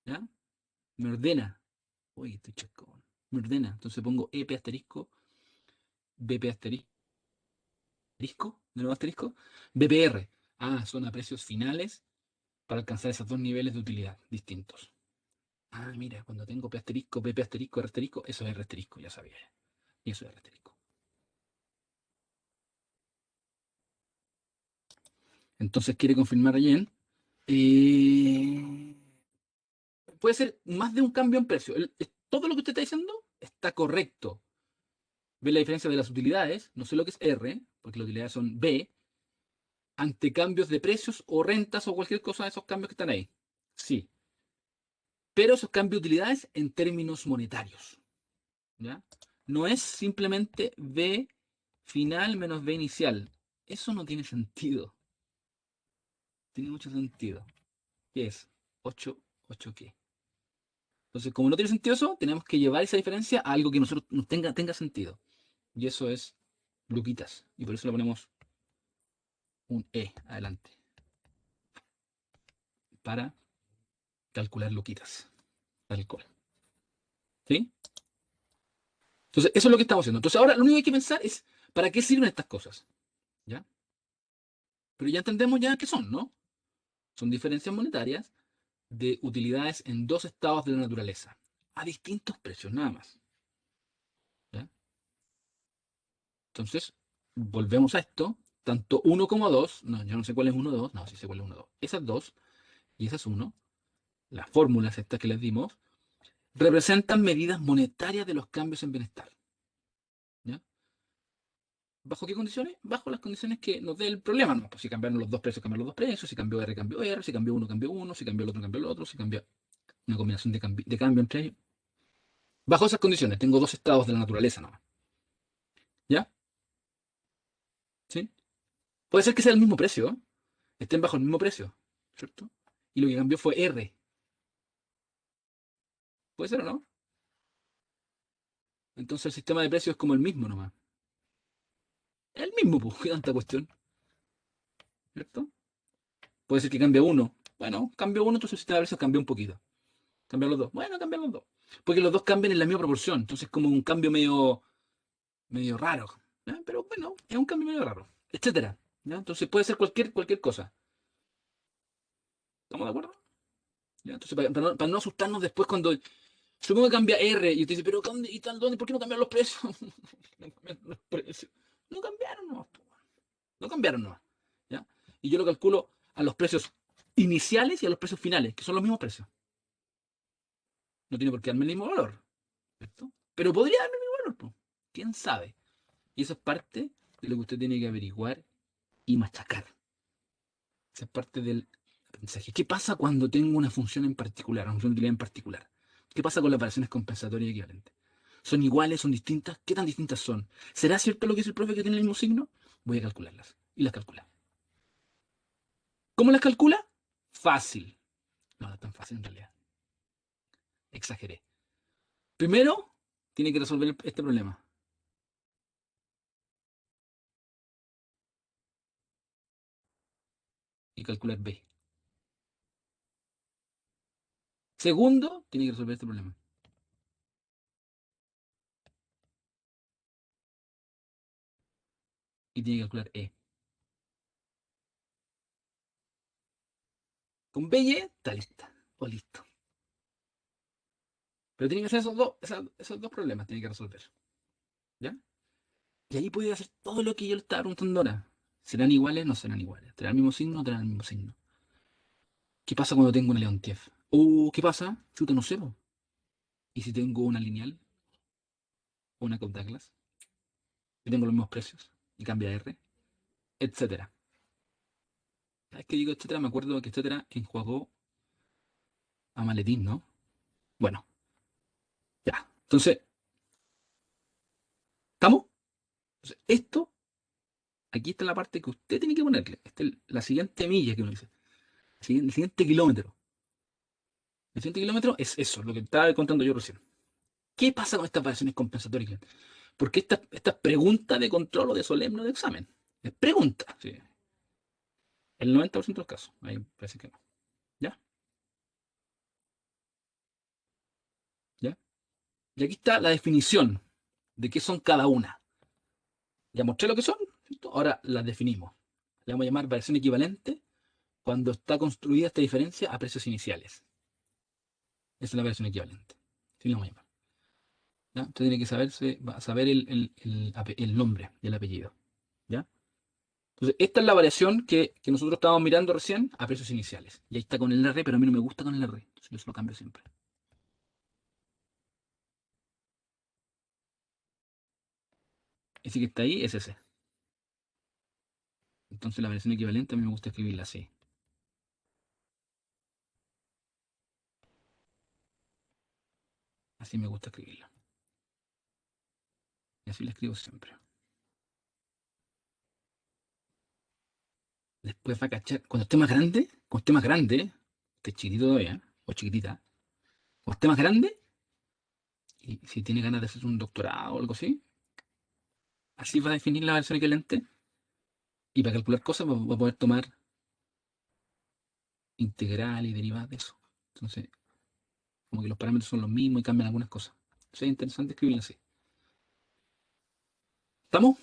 ¿Ya? Me ordena. Uy, estoy chasco. Me ordena. Entonces pongo EP asterisco, BP asterisco, de nuevo asterisco, BPR. Ah, son a precios finales para alcanzar esos dos niveles de utilidad distintos. Ah, mira, cuando tengo P asterisco, BP asterisco, R asterisco, eso es R asterisco, ya sabía. Y eso es R asterisco. Entonces quiere confirmar bien. Puede ser más de un cambio en precio. Todo lo que usted está diciendo está correcto. Ve la diferencia de las utilidades, no sé lo que es R, porque las utilidades son B, ante cambios de precios o rentas o cualquier cosa de esos cambios que están ahí. Sí. Pero esos cambios de utilidades en términos monetarios. ¿Ya? No es simplemente B final menos B inicial. Eso no tiene sentido. Tiene mucho sentido. ¿Qué es? 8, 8 qué. Entonces, como no tiene sentido eso, tenemos que llevar esa diferencia a algo que nosotros nos tenga sentido. Y eso es luquitas. Y por eso le ponemos un E adelante. Para calcular luquitas. Tal cual. ¿Sí? Entonces, eso es lo que estamos haciendo. Entonces, ahora lo único que hay que pensar es ¿para qué sirven estas cosas? ¿Ya? Pero ya entendemos ya qué son, ¿no? Son diferencias monetarias de utilidades en dos estados de la naturaleza, a distintos precios, nada más. ¿Ya? Entonces, volvemos a esto, tanto 1 como 2, no, yo no sé cuál es 1, 2, no, sí sé cuál es 1, 2. Esas dos y esas 1, las fórmulas estas que les dimos, representan medidas monetarias de los cambios en bienestar. ¿Ya? ¿Bajo qué condiciones? Bajo las condiciones que nos dé el problema, ¿no? Pues si cambiaron los dos precios, cambiaron los dos precios, si cambió R, cambió R, si cambió uno, si cambió el otro, si cambió una combinación de cambio entre ellos. Bajo esas condiciones, tengo dos estados de la naturaleza nomás. ¿Ya? ¿Sí? Puede ser que sea el mismo precio, ¿eh? Estén bajo el mismo precio, ¿cierto? Y lo que cambió fue R. ¿Puede ser o no? Entonces el sistema de precios es como el mismo nomás. Es el mismo, pues, ¿qué tanta cuestión? ¿Cierto? Puede ser que cambie uno. Bueno, cambió uno, entonces el sistema de precios cambió un poquito. Cambiar los dos. Bueno, cambiar los dos. Porque los dos cambian en la misma proporción. Entonces es como un cambio medio raro. ¿Ya? Pero bueno, es un cambio medio raro. Etcétera. ¿Ya? Entonces puede ser cualquier cosa. ¿Estamos de acuerdo? ¿Ya? Entonces, para no asustarnos después cuando supongo que cambia R y usted dice, pero ¿dónde, y tal, dónde? ¿Por qué no cambiaron los precios? No cambiaron los precios. No cambiaron nomás, po. No cambiaron nomás. ¿Ya? Y yo lo calculo a los precios iniciales y a los precios finales, que son los mismos precios. No tiene por qué darme el mismo valor, ¿cierto? Pero podría darme el mismo valor, po. ¿Quién sabe? Y eso es parte de lo que usted tiene que averiguar y machacar. Esa es parte del aprendizaje. ¿Qué pasa cuando tengo una función en particular, una función de utilidad en particular? ¿Qué pasa con las variaciones compensatorias y equivalentes? ¿Son iguales? ¿Son distintas? ¿Qué tan distintas son? ¿Será cierto lo que dice el profe que tiene el mismo signo? Voy a calcularlas. Y las calcula. ¿Cómo las calcula? Fácil. No es tan fácil en realidad. Exageré. Primero, tiene que resolver este problema. Y calcular B. Segundo, tiene que resolver este problema. Y tiene que calcular E. Con B y E, está lista. O listo. Pero tiene que hacer esos dos problemas, tiene que resolver. ¿Ya? Y ahí puede hacer todo lo que yo le estaba preguntando ahora. ¿Serán iguales? No serán iguales. ¿Tendrán el mismo signo? No tendrán el mismo signo. ¿Qué pasa cuando tengo una Leontief? ¿Qué pasa? Chuta, no sé, po. ¿Y si tengo una lineal? ¿O una Cobb Douglas? Y tengo los mismos precios. Y cambia R. Etcétera. Cada vez que digo etcétera, me acuerdo que etcétera enjuagó a Maletín, ¿no? Bueno, ya. Entonces, ¿estamos? Entonces, esto, aquí está la parte que usted tiene que ponerle. Esta es la siguiente milla que uno dice. El siguiente kilómetro. El siguiente kilómetro es eso, lo que estaba contando yo recién. ¿Qué pasa con estas variaciones compensatorias? Porque esta es pregunta de control o de solemne de examen. Es pregunta, sí. El 90% de los casos. Ahí parece que no. ¿Ya? ¿Ya? Y aquí está la definición de qué son cada una. Ya mostré lo que son, ¿cierto? Ahora las definimos. Le vamos a llamar variación equivalente cuando está construida esta diferencia a precios iniciales. Esa es la variación equivalente. Así le vamos a llamar. ¿Ya? Usted tiene que saber el nombre y el apellido. ¿Ya? Entonces, esta es la variación que nosotros estábamos mirando recién a precios iniciales. Y ahí está con el R, pero a mí no me gusta con el R. Entonces yo se lo cambio siempre. Ese que está ahí es ese. Entonces la variación equivalente a mí me gusta escribirla así. Así me gusta escribirla. Y así la escribo siempre. Después va a cachar. Cuando esté más grande, esté chiquitito todavía, o chiquitita, cuando esté más grande, y si tiene ganas de hacer un doctorado o algo así, Así va a definir la variación equivalente. Y para calcular cosas va a poder tomar integral y derivadas de eso. Entonces, como que los parámetros son los mismos y cambian algunas cosas. Entonces es interesante escribirlo así. ¿Estamos?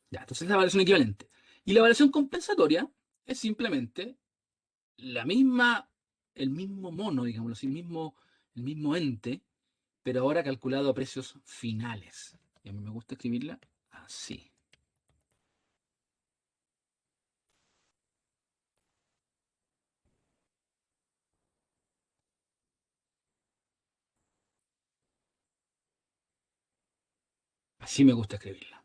Ya, entonces es la variación equivalente. Y la variación compensatoria es simplemente la misma, el mismo mono, digámoslo así, el mismo ente, pero ahora calculado a precios finales. Y a mí me gusta escribirla así. Así me gusta escribirla.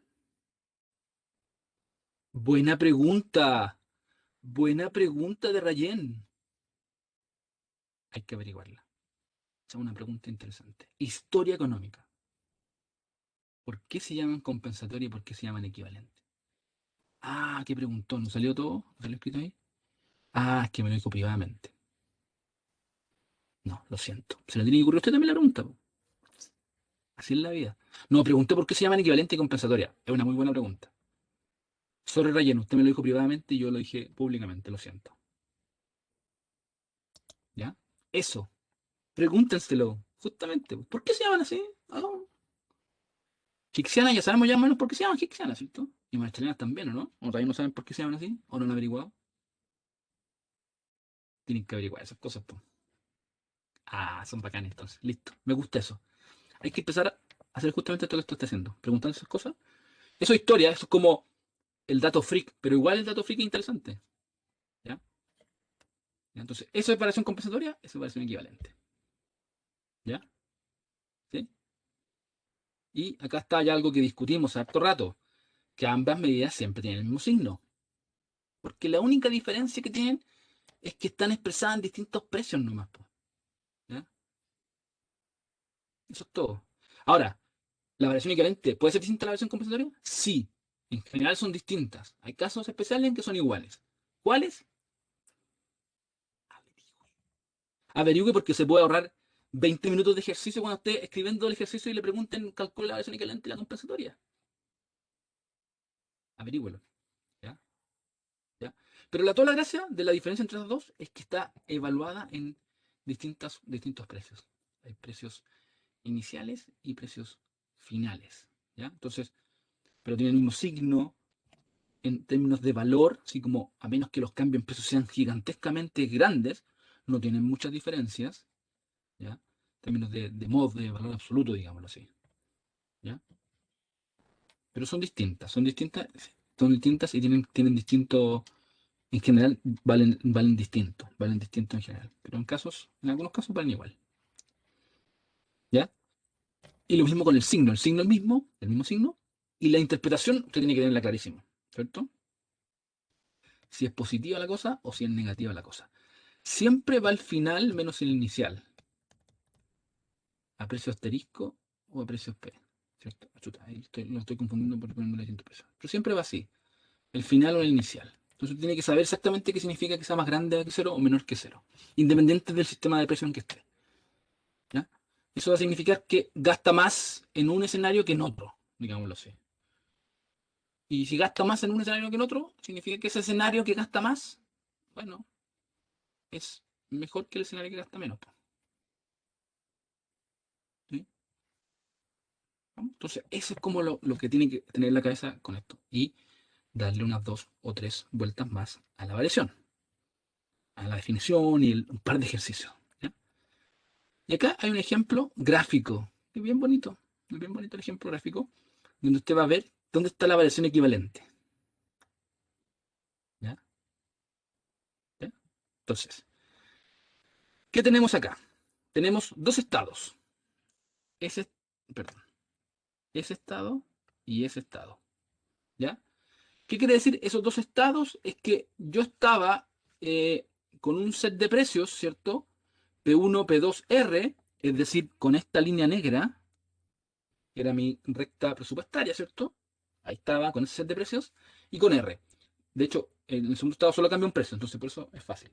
Buena pregunta. Buena pregunta de Rayen. Hay que averiguarla. Esa es una pregunta interesante. Historia económica. ¿Por qué se llaman compensatoria y por qué se llaman equivalente? Ah, qué preguntón. ¿No salió todo? ¿No salió escrito ahí? Ah, es que me lo dijo privadamente. No, lo siento. Se le tiene que ocurrir a usted también la pregunta, po. Así es la vida. No, pregunté por qué se llaman equivalente y compensatoria. Es una muy buena pregunta. Sorry, Rayeno, usted me lo dijo privadamente y yo lo dije públicamente, lo siento. ¿Ya? Eso. Pregúntenselo. Justamente. ¿Por qué se llaman así? Ah, Hixiana, ya sabemos ya menos por qué se llaman Hixiana, ¿cierto? Y maestrelianas también, ¿o no? ¿O todavía no saben por qué se llaman así? ¿O no lo han averiguado? Tienen que averiguar esas cosas, pues. Ah, son bacanes entonces. Listo. Me gusta eso. Hay que empezar a hacer justamente esto que esto está haciendo. Preguntando esas cosas. Eso es historia, eso es como el dato freak, pero igual el dato freak es interesante. ¿Ya? Entonces, eso es variación compensatoria, eso es variación equivalente. ¿Ya? ¿Sí? Y acá está ya algo que discutimos harto rato, que ambas medidas siempre tienen el mismo signo. Porque la única diferencia que tienen es que están expresadas en distintos precios nomás, po. ¿Ya? Eso es todo. Ahora, ¿la variación equivalente puede ser distinta a la variación compensatoria? Sí. En general son distintas. Hay casos especiales en que son iguales. ¿Cuáles? Averigüe porque se puede ahorrar 20 minutos de ejercicio cuando esté escribiendo el ejercicio y le pregunten, calcula la variación equivalente y la compensatoria. Averígüelo. ¿Ya? ¿Ya? Pero toda la gracia de la diferencia entre las dos es que está evaluada en distintos precios. Hay precios iniciales y precios finales. ¿Ya? Entonces, pero tienen el mismo signo en términos de valor, así como a menos que los cambios en precios sean gigantescamente grandes, no tienen muchas diferencias. ¿Ya? En términos de mod, de valor absoluto, digámoslo así. ¿Ya? Pero son distintas y tienen distinto, en general valen distinto en general. Pero en algunos casos valen igual. ¿Ya? Y lo mismo con el signo el mismo signo, y la interpretación usted tiene que tenerla clarísima, ¿cierto? Si es positiva la cosa o si es negativa la cosa. Siempre va al final menos el inicial. A precio asterisco o a precios P. ¿Cierto? Chuta, ahí lo estoy confundiendo por ponerme distintos precios. Pero siempre va así. El final o el inicial. Entonces tiene que saber exactamente qué significa que sea más grande que cero o menor que cero. Independiente del sistema de precios en que esté. ¿Ya? Eso va a significar que gasta más en un escenario que en otro, digámoslo así. Y si gasta más en un escenario que en otro, significa que ese escenario que gasta más, bueno, es mejor que el escenario que gasta menos, po. ¿Sí? ¿No? Entonces, eso es como lo que tiene que tener en la cabeza con esto. Y darle unas 2 o 3 vueltas más a la variación, a la definición y un par de ejercicios. ¿Ya? Y acá hay un ejemplo gráfico. Es bien bonito. Es bien bonito el ejemplo gráfico, donde usted va a ver dónde está la variación equivalente. ¿Ya? ¿Ya? Entonces, ¿qué tenemos acá? Tenemos dos estados. Ese, perdón, ese estado y ese estado. ¿Ya? ¿Qué quiere decir esos dos estados? Es que yo estaba con un set de precios, ¿cierto? P1, P2, R, es decir, con esta línea negra, que era mi recta presupuestaria, ¿cierto? Ahí estaba con ese set de precios, y con R. De hecho, en el segundo estado solo cambia un precio, entonces por eso es fácil.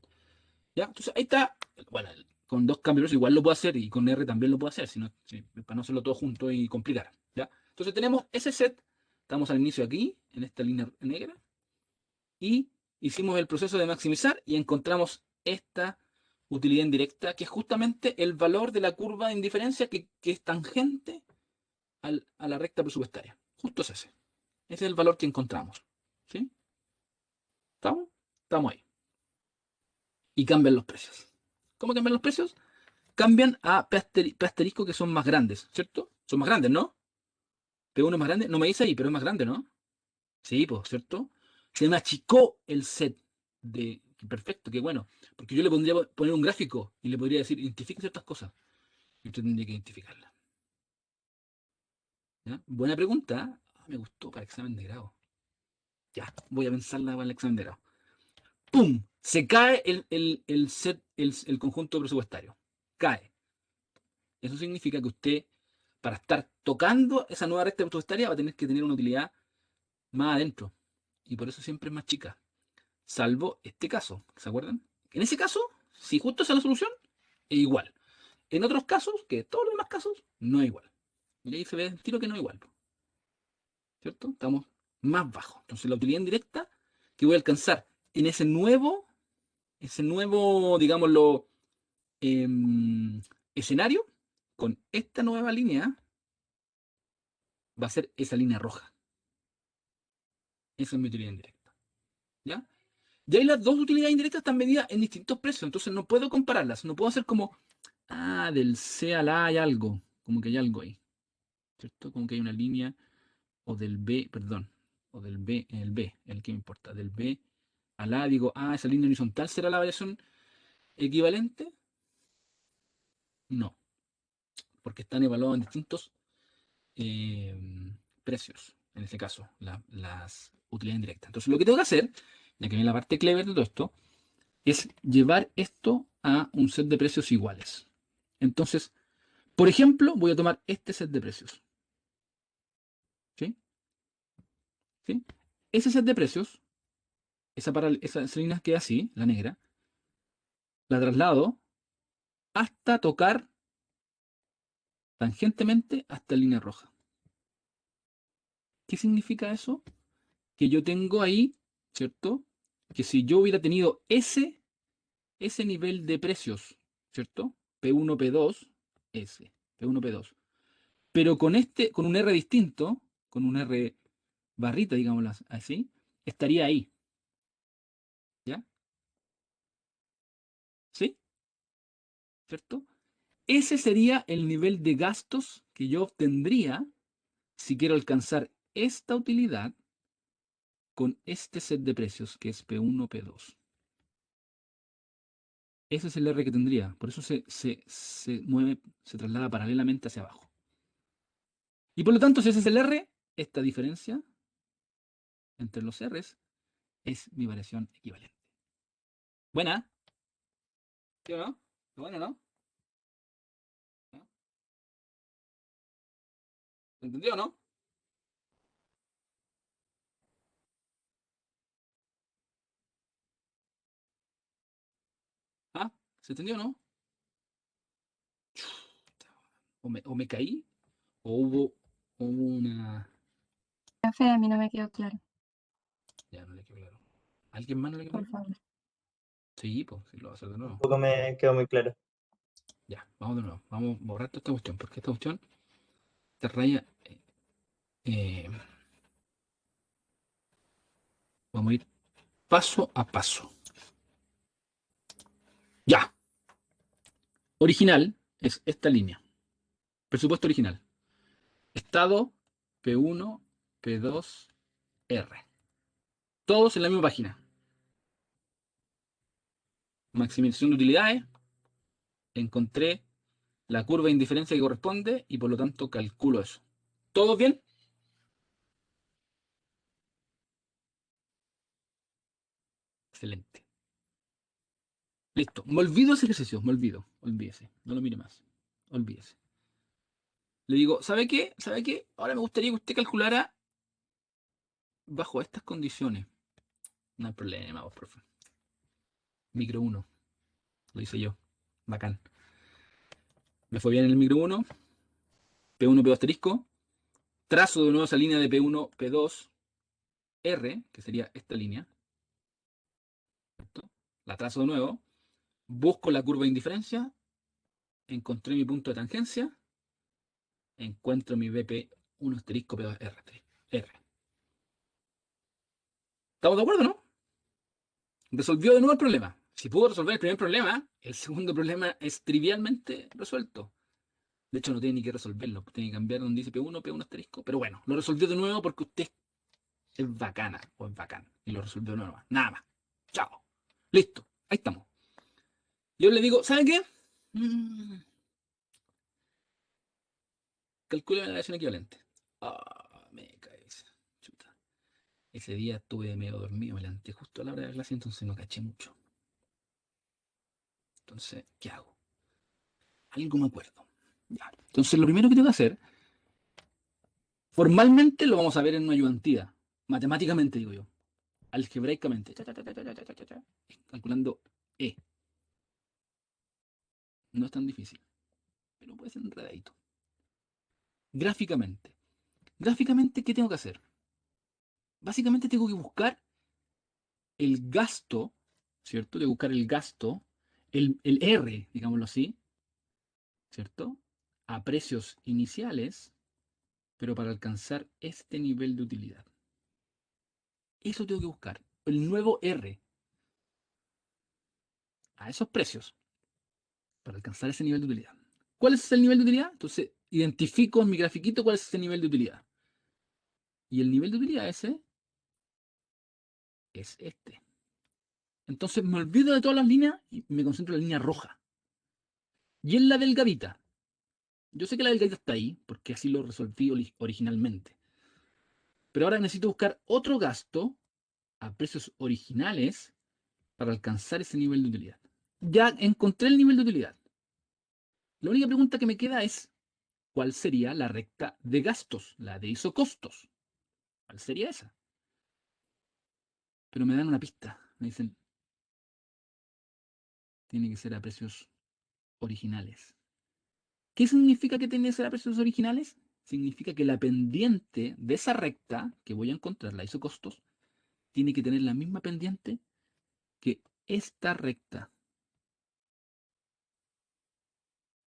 ¿Ya? Entonces ahí está. Bueno, con dos cambios igual lo puedo hacer y con R también lo puedo hacer, para no hacerlo todo junto y complicar. ¿Ya? Entonces tenemos ese set Estamos al inicio aquí, en esta línea negra, y hicimos el proceso de maximizar y encontramos esta utilidad indirecta, que es justamente el valor de la curva de indiferencia que es tangente a la recta presupuestaria. Justo es ese. Ese es el valor que encontramos. ¿Sí? ¿Estamos? Estamos ahí. Y cambian los precios. ¿Cómo cambian los precios? Cambian a P asterisco, que son más grandes, ¿cierto? Son más grandes, ¿no? P1 es más grande. No me dice ahí, pero es más grande, ¿no? Sí, pues, ¿cierto? Se me achicó el set de... Perfecto, qué bueno. Porque yo le pondría poner un gráfico y le podría decir, identifique ciertas cosas. Y usted tendría que identificarlas. ¿Ya? Buena pregunta. Ah, me gustó para examen de grado. Ya, voy a pensarla para el examen de grado. ¡Pum! Se cae el set, el conjunto presupuestario. Cae. Eso significa que usted, para estar tocando esa nueva recta presupuestaria, va a tener que tener una utilidad más adentro. Y por eso siempre es más chica. Salvo este caso. ¿Se acuerdan? En ese caso, si justo esa es la solución, es igual. En otros casos, que todos los demás casos, no es igual. Y ahí se ve el tiro que no es igual. ¿Cierto? Estamos más bajos. Entonces la utilidad indirecta que voy a alcanzar en ese nuevo, digámoslo, escenario, con esta nueva línea, va a ser esa línea roja. Esa es mi utilidad indirecta. ¿Ya? Y ahí las dos utilidades indirectas están medidas en distintos precios, entonces no puedo compararlas. No puedo hacer como, del C al A hay algo, como que hay algo ahí. ¿Cierto? Como que hay una línea, o del B, perdón, o del B, en el B, el que me importa, del B al A, digo, esa línea horizontal será la variación equivalente. No, porque están evaluados en distintos precios, en este caso, las utilidades indirectas. Entonces, lo que tengo que hacer, ya que viene la parte clever de todo esto, es llevar esto a un set de precios iguales. Entonces, por ejemplo, voy a tomar este set de precios. ¿Sí? ¿Sí? Ese set de precios, esa línea queda así, la negra, la traslado hasta tocar tangentemente hasta la línea roja. ¿Qué significa eso? Que yo tengo ahí, ¿cierto? Que si yo hubiera tenido ese nivel de precios, ¿cierto? P1, P2, P1, P2. Pero con un R distinto, con un R barrita, digámoslo así, estaría ahí. ¿Ya? ¿Sí? ¿Cierto? Ese sería el nivel de gastos que yo obtendría si quiero alcanzar esta utilidad con este set de precios, que es P1, P2. Ese es el R que tendría. Por eso se mueve, se traslada paralelamente hacia abajo. Y por lo tanto, si ese es el R, esta diferencia entre los R's es mi variación equivalente. ¿Buena? ¿Sí o no? ¿Bueno, no? ¿No? ¿Se entendió o no? ¿Ah? ¿Se entendió o no? O me caí, o hubo una... Café, a mí no me quedó claro, Ya, no le quedó claro. ¿Alguien más no le quedó por claro? favor. Sí, pues, sí, lo va a hacer de nuevo. Tampoco me quedó muy claro. Ya, vamos de nuevo. Vamos a borrar toda esta cuestión, porque esta cuestión te raya... eh, vamos a ir paso a paso. Ya. Original es esta línea. Presupuesto original. Estado P1, P2, R. Todos en la misma página. Maximización de utilidades. Encontré la curva de indiferencia que corresponde y por lo tanto calculo eso. ¿Todo bien? Excelente. Listo. Me olvido ese ejercicio. Me olvido. Olvídese. No lo mire más. Olvídese. Le digo, ¿sabe qué? ¿Sabe qué? Ahora me gustaría que usted calculara bajo estas condiciones. No hay problema, vos, profe. Micro 1. Lo hice yo. Bacán. Me fue bien en el micro 1. P1, P2 asterisco. trazo de nuevo esa línea de P1, P2, R, que sería esta línea. ¿Cierto? La trazo de nuevo. Busco la curva de indiferencia. Encontré mi punto de tangencia. Encuentro mi BP1 asterisco P2 R. ¿Estamos de acuerdo, no? Resolvió de nuevo el problema. Si pudo resolver el primer problema, el segundo problema es trivialmente resuelto. De hecho, no tiene ni que resolverlo. Tiene que cambiar donde dice P1, P1 asterisco. Pero bueno, lo resolvió de nuevo porque usted es bacana o es bacán. Y lo resolvió de nuevo. Nada más. Chao. Listo. Ahí estamos. Yo le digo, ¿sabe qué? Calcula la versión equivalente. Me cae esa. Chuta. Ese día estuve medio dormido, me levanté justo a la hora de la clase, entonces no caché mucho. Entonces, ¿qué hago? Algo me acuerdo. Ya. Entonces, lo primero que tengo que hacer, formalmente lo vamos a ver en una ayudantía. Matemáticamente, digo yo. Algebraicamente. Calculando E. No es tan difícil, pero puede ser enredadito. Gráficamente. Gráficamente, ¿qué tengo que hacer? Básicamente tengo que buscar el gasto, ¿cierto? De buscar el gasto, el R, digámoslo así, ¿cierto? A precios iniciales, pero para alcanzar este nivel de utilidad. Eso tengo que buscar. El nuevo R. A esos precios, para alcanzar ese nivel de utilidad. ¿Cuál es el nivel de utilidad? Entonces, identifico en mi grafiquito cuál es ese nivel de utilidad. Y el nivel de utilidad ese es este. Entonces me olvido de todas las líneas y me concentro en la línea roja. Y en la delgadita. Yo sé que la delgadita está ahí, porque así lo resolví originalmente. Pero ahora necesito buscar otro gasto a precios originales para alcanzar ese nivel de utilidad. Ya encontré el nivel de utilidad. La única pregunta que me queda es, ¿cuál sería la recta de gastos? La de isocostos. ¿Cuál sería esa? Pero me dan una pista. Me dicen, tiene que ser a precios originales. ¿Qué significa que tiene que ser a precios originales? Significa que la pendiente de esa recta que voy a encontrar, la isocostos, tiene que tener la misma pendiente que esta recta.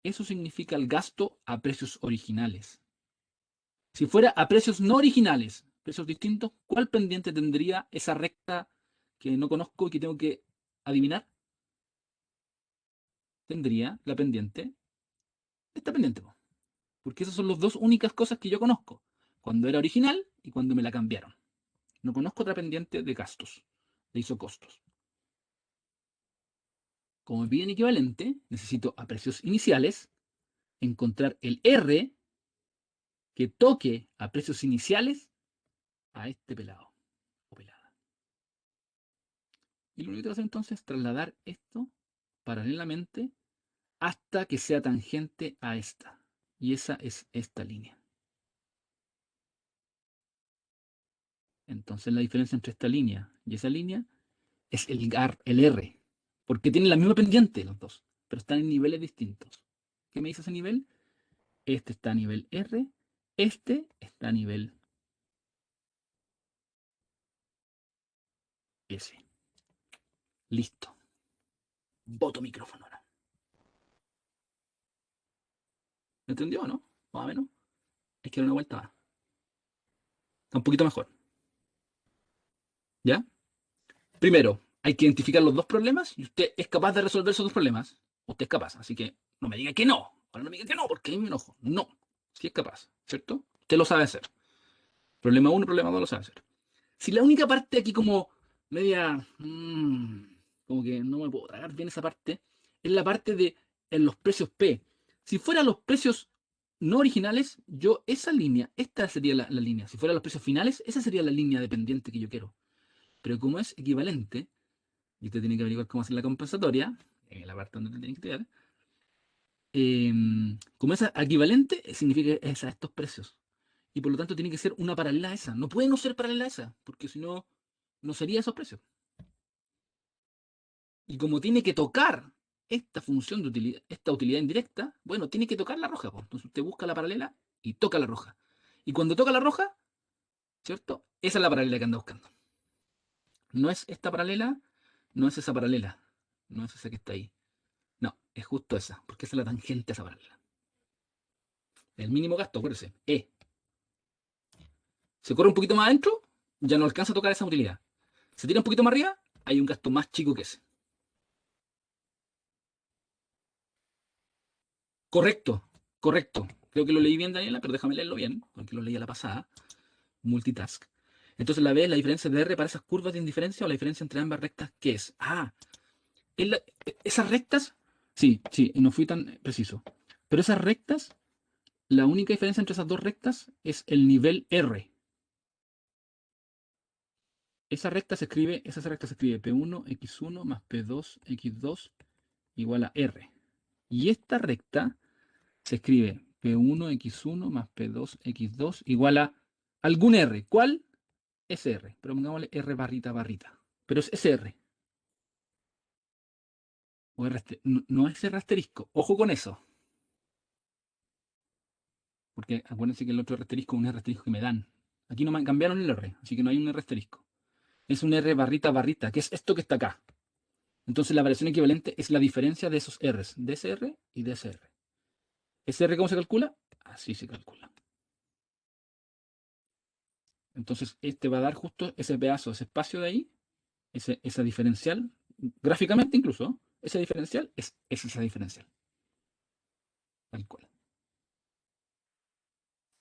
Eso significa el gasto a precios originales. Si fuera a precios no originales, precios distintos, ¿cuál pendiente tendría esa recta que no conozco y que tengo que adivinar? Tendría la pendiente, esta pendiente, porque esas son las dos únicas cosas que yo conozco, cuando era original y cuando me la cambiaron. No conozco otra pendiente de gastos, de isocostos. Como me piden equivalente, necesito a precios iniciales encontrar el R que toque a precios iniciales a este pelado o pelada. Y lo único que tengo que hacer entonces es trasladar esto paralelamente hasta que sea tangente a esta. Y esa es esta línea. Entonces la diferencia entre esta línea y esa línea es el R. Porque tienen la misma pendiente los dos, pero están en niveles distintos. ¿Qué me dice ese nivel? Este está a nivel R, este está a nivel S. Listo. Voto micrófono ahora. ¿Me entendió o no? Más o menos. Hay que dar una vuelta más. Está un poquito mejor. ¿Ya? Primero, hay que identificar los dos problemas y usted es capaz de resolver esos dos problemas. Usted es capaz. Así que no me diga que no. Ahora no me diga que no, porque ahí me enojo. No. Sí es capaz. ¿Cierto? Usted lo sabe hacer. Problema 1, problema 2 lo sabe hacer. Si la única parte aquí como media... como que no me puedo tragar bien esa parte, es la parte de en los precios P. Si fueran los precios no originales, yo esa línea, esta sería la línea. Si fueran los precios finales, esa sería la línea dependiente que yo quiero. Pero como es equivalente, y usted tiene que averiguar cómo hacer la compensatoria, en la parte donde te tiene que estudiar, como es equivalente, significa que es a estos precios. Y por lo tanto tiene que ser una paralela a esa. No puede no ser paralela a esa, porque si no, no sería esos precios. Y como tiene que tocar esta función de utilidad, esta utilidad indirecta, bueno, tiene que tocar la roja. Pues. Entonces usted busca la paralela y toca la roja. Y cuando toca la roja, ¿cierto? Esa es la paralela que anda buscando. No es esta paralela, no es esa paralela, no es esa que está ahí. No, es justo esa, porque esa es la tangente a esa paralela. El mínimo gasto, acuérdense, E. Se corre un poquito más adentro, ya no alcanza a tocar esa utilidad. Se tira un poquito más arriba, hay un gasto más chico que ese. Correcto, correcto. Creo que lo leí bien, Daniela, pero déjame leerlo bien, porque lo leí a la pasada. Multitask. Entonces la B es la diferencia de R para esas curvas de indiferencia o la diferencia entre ambas rectas, ¿qué es? Esas rectas, sí, no fui tan preciso. Pero esas rectas, la única diferencia entre esas dos rectas es el nivel R. Esa recta se escribe P1, X1 más P2, X2 igual a R. Y esta recta se escribe P1, X1 más P2, X2 igual a algún R. ¿Cuál? Es R. Pero pongámosle R barrita barrita. Pero es SR. O no es R asterisco. Ojo con eso. Porque acuérdense que el otro R asterisco es un R asterisco que me dan. Aquí no me cambiaron el R, así que no hay un R asterisco. Es un R barrita barrita, que es esto que está acá. Entonces la variación equivalente es la diferencia de esos R's, de ese R y de ese R. ¿Ese R cómo se calcula? Así se calcula. Entonces este va a dar justo ese pedazo, ese espacio de ahí, esa diferencial, gráficamente incluso, ese diferencial es esa diferencial. Tal cual.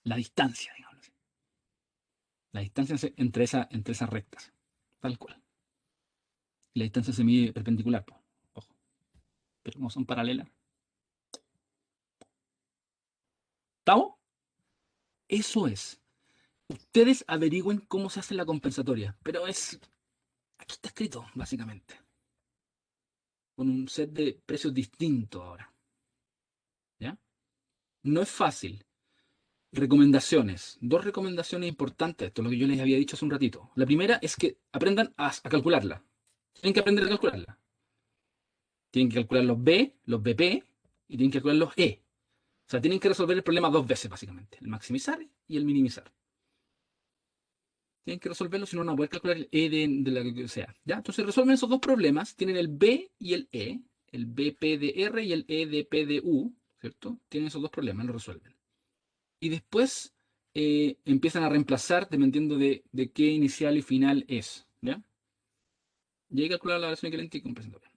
La distancia, digamos así. La distancia entre esas rectas. Tal cual. Y la distancia se mide perpendicular, po. Ojo. Pero como son paralelas. ¿Estamos? Eso es. Ustedes averigüen cómo se hace la compensatoria. Pero aquí está escrito, básicamente. Con un set de precios distintos ahora. ¿Ya? No es fácil. Recomendaciones. Dos recomendaciones importantes. Esto es lo que yo les había dicho hace un ratito. La primera es que aprendan a calcularla. Tienen que aprender a calcularla. Tienen que calcular los B, los BP y tienen que calcular los E. O sea, tienen que resolver el problema dos veces, básicamente. El maximizar y el minimizar. Tienen que resolverlo, si no, no pueden calcular el E de la que sea. ¿Ya? Entonces resuelven esos dos problemas. Tienen el B y el E. El BP de R y el E de P de U. ¿Cierto? Tienen esos dos problemas, lo resuelven. Y después empiezan a reemplazar dependiendo de qué inicial y final es. ¿Ya? Y hay que calcular la variación equivalente y compensatoria.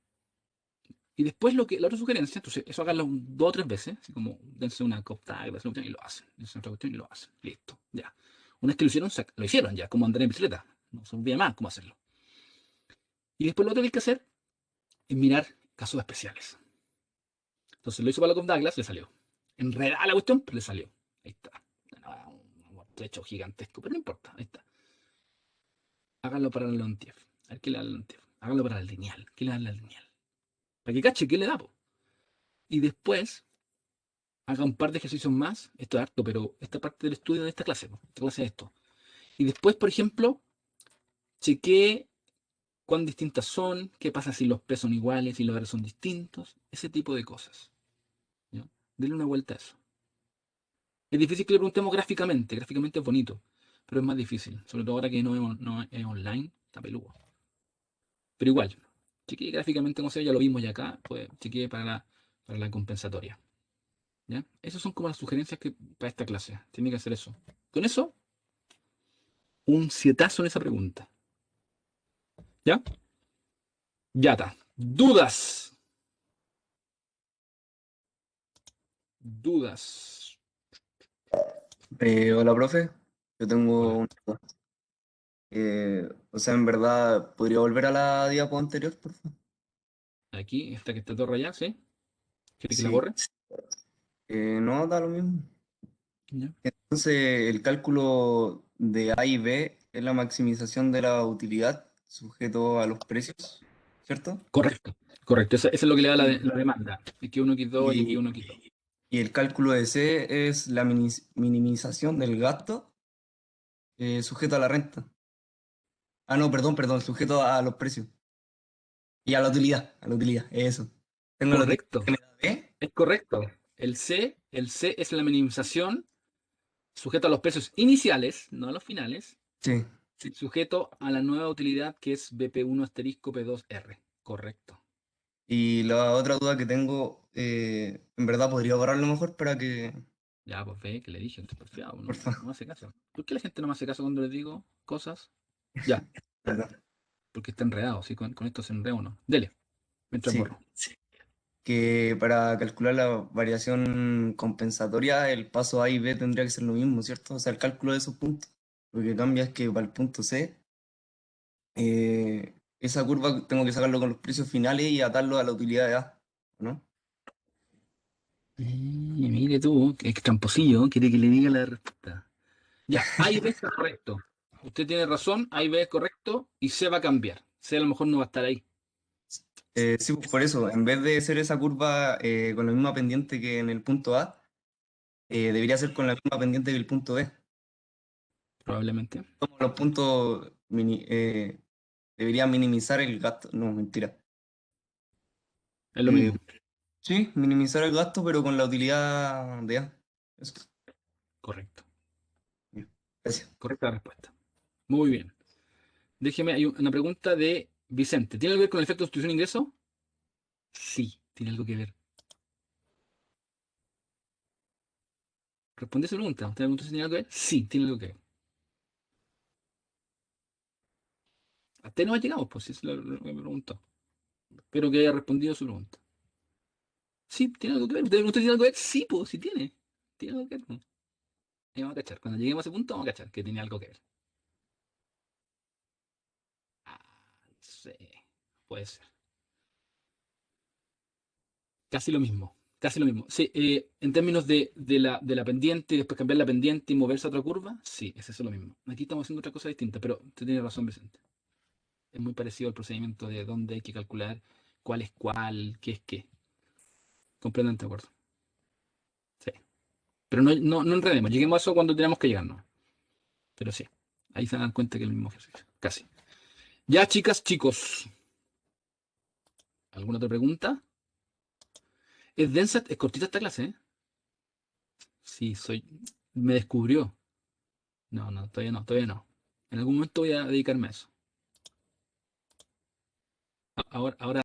Y después la otra sugerencia, entonces eso háganlo dos o tres veces, así como dense una copta y lo hacen, dense otra cuestión y lo hacen, listo, ya. Una vez que lo hicieron ya, como andar en bicicleta, no se olvida más cómo hacerlo. Y después lo otro que hay que hacer es mirar casos especiales. Entonces lo hizo para la Cop Douglas, le salió. Enredada la cuestión, pero le salió. Ahí está. Un trecho gigantesco, pero no importa, ahí está. Háganlo para la Leontief. A ver qué le da la Leontief. Háganlo para la lineal. ¿Qué le da la lineal? Para que cache, ¿qué le da, po? Y después haga un par de ejercicios más, esto es harto, pero esta parte del estudio de esta clase es esto. Y después, por ejemplo, chequee cuán distintas son, qué pasa si los P son iguales y los R son distintos, ese tipo de cosas. ¿Ya? Denle una vuelta a eso. Es difícil que le preguntemos gráficamente es bonito, pero es más difícil, sobre todo ahora que no es online, está peludo. Pero igual, chequee gráficamente, como sea, ya lo vimos ya acá, pues chequee para la compensatoria. ¿Ya? Esas son como las sugerencias para esta clase. Tiene que hacer eso. Con eso, un sietazo en esa pregunta. ¿Ya? Ya está. Dudas. Dudas. Hola, profe. Yo tengo Hola. una duda. O sea, en verdad, ¿podría volver a la diapo anterior, por favor? Aquí, esta que está todo rayada, ¿sí? ¿Quiere que la Sí. borre? No, da lo mismo. ¿Ya? Entonces, el cálculo de A y B es la maximización de la utilidad sujeto a los precios, ¿cierto? Correcto. Correcto. Eso es lo que le da Y, la demanda. X1, X2 y y- X1, X2. y el cálculo de C es la minimización del gasto sujeto a la renta. Ah, no, perdón, sujeto a los precios. Y a la utilidad, eso. Tengo la utilidad Correcto. que me da B. Es correcto. El C es la minimización sujeto a los precios iniciales, no a los finales, Sí. sujeto a la nueva utilidad que es BP1 asterisco P2R. Correcto. Y la otra duda que tengo, en verdad podría borrarlo mejor para que, Ya, pues ve que le dije, estoy porfiado, no, por favor. no me hace caso. ¿Por qué la gente no me hace caso cuando les digo cosas? Ya, Perdón. porque está enredado, ¿sí? Con esto se enreda uno. Dele, mientras Sí. borro. Que para calcular la variación compensatoria, el paso A y B tendría que ser lo mismo, ¿cierto? O sea, el cálculo de esos puntos. Lo que cambia es que para el punto C, esa curva tengo que sacarlo con los precios finales y atarlo a la utilidad de A, ¿no? Y mire tú, que tramposillo, quiere que le diga la respuesta. Ya, A y B está correcto. Usted tiene razón, A y B es correcto y C va a cambiar. C a lo mejor no va a estar ahí. Sí, pues por eso, en vez de ser esa curva con la misma pendiente que en el punto A, debería ser con la misma pendiente que el punto B. Probablemente. Como los puntos deberían minimizar el gasto. No, mentira. Es lo Eh, mismo. sí, minimizar el gasto, pero con la utilidad de A. Eso. Correcto. Bien, gracias. Correcta respuesta. Muy bien. Déjeme, hay una pregunta de Vicente. ¿Tiene algo que ver con el efecto de sustitución de ingreso? Sí, tiene algo que ver. Responde esa pregunta. ¿Usted me preguntó si tiene algo que ver? Sí, tiene algo que ver. Hasta ahí no llegamos, pues, si es lo que me preguntó. Espero que haya respondido su pregunta. Sí, tiene algo que ver. ¿Usted tiene algo que ver? Sí, pues, sí tiene. Tiene algo que ver. Ahí vamos a cachar. Cuando lleguemos a ese punto, vamos a cachar que tiene algo que ver. Ah, no sé. Puede ser. Casi lo mismo. Casi lo mismo. Sí, en términos de la pendiente y después cambiar la pendiente y moverse a otra curva, sí, es eso lo mismo. Aquí estamos haciendo otra cosa distinta, pero usted tiene razón, Vicente. Es muy parecido al procedimiento de dónde hay que calcular cuál es cuál, qué es qué. Completamente de acuerdo. Sí. Pero no enredemos. Lleguemos a eso cuando tenemos que llegarnos. Pero sí. Ahí se dan cuenta que es el mismo ejercicio. Casi. Ya, chicas, chicos. ¿Alguna otra pregunta? Es densa, es cortita esta clase, ¿eh? Sí, soy. Me descubrió. No, no, todavía no, todavía no. En algún momento voy a dedicarme a eso. Ahora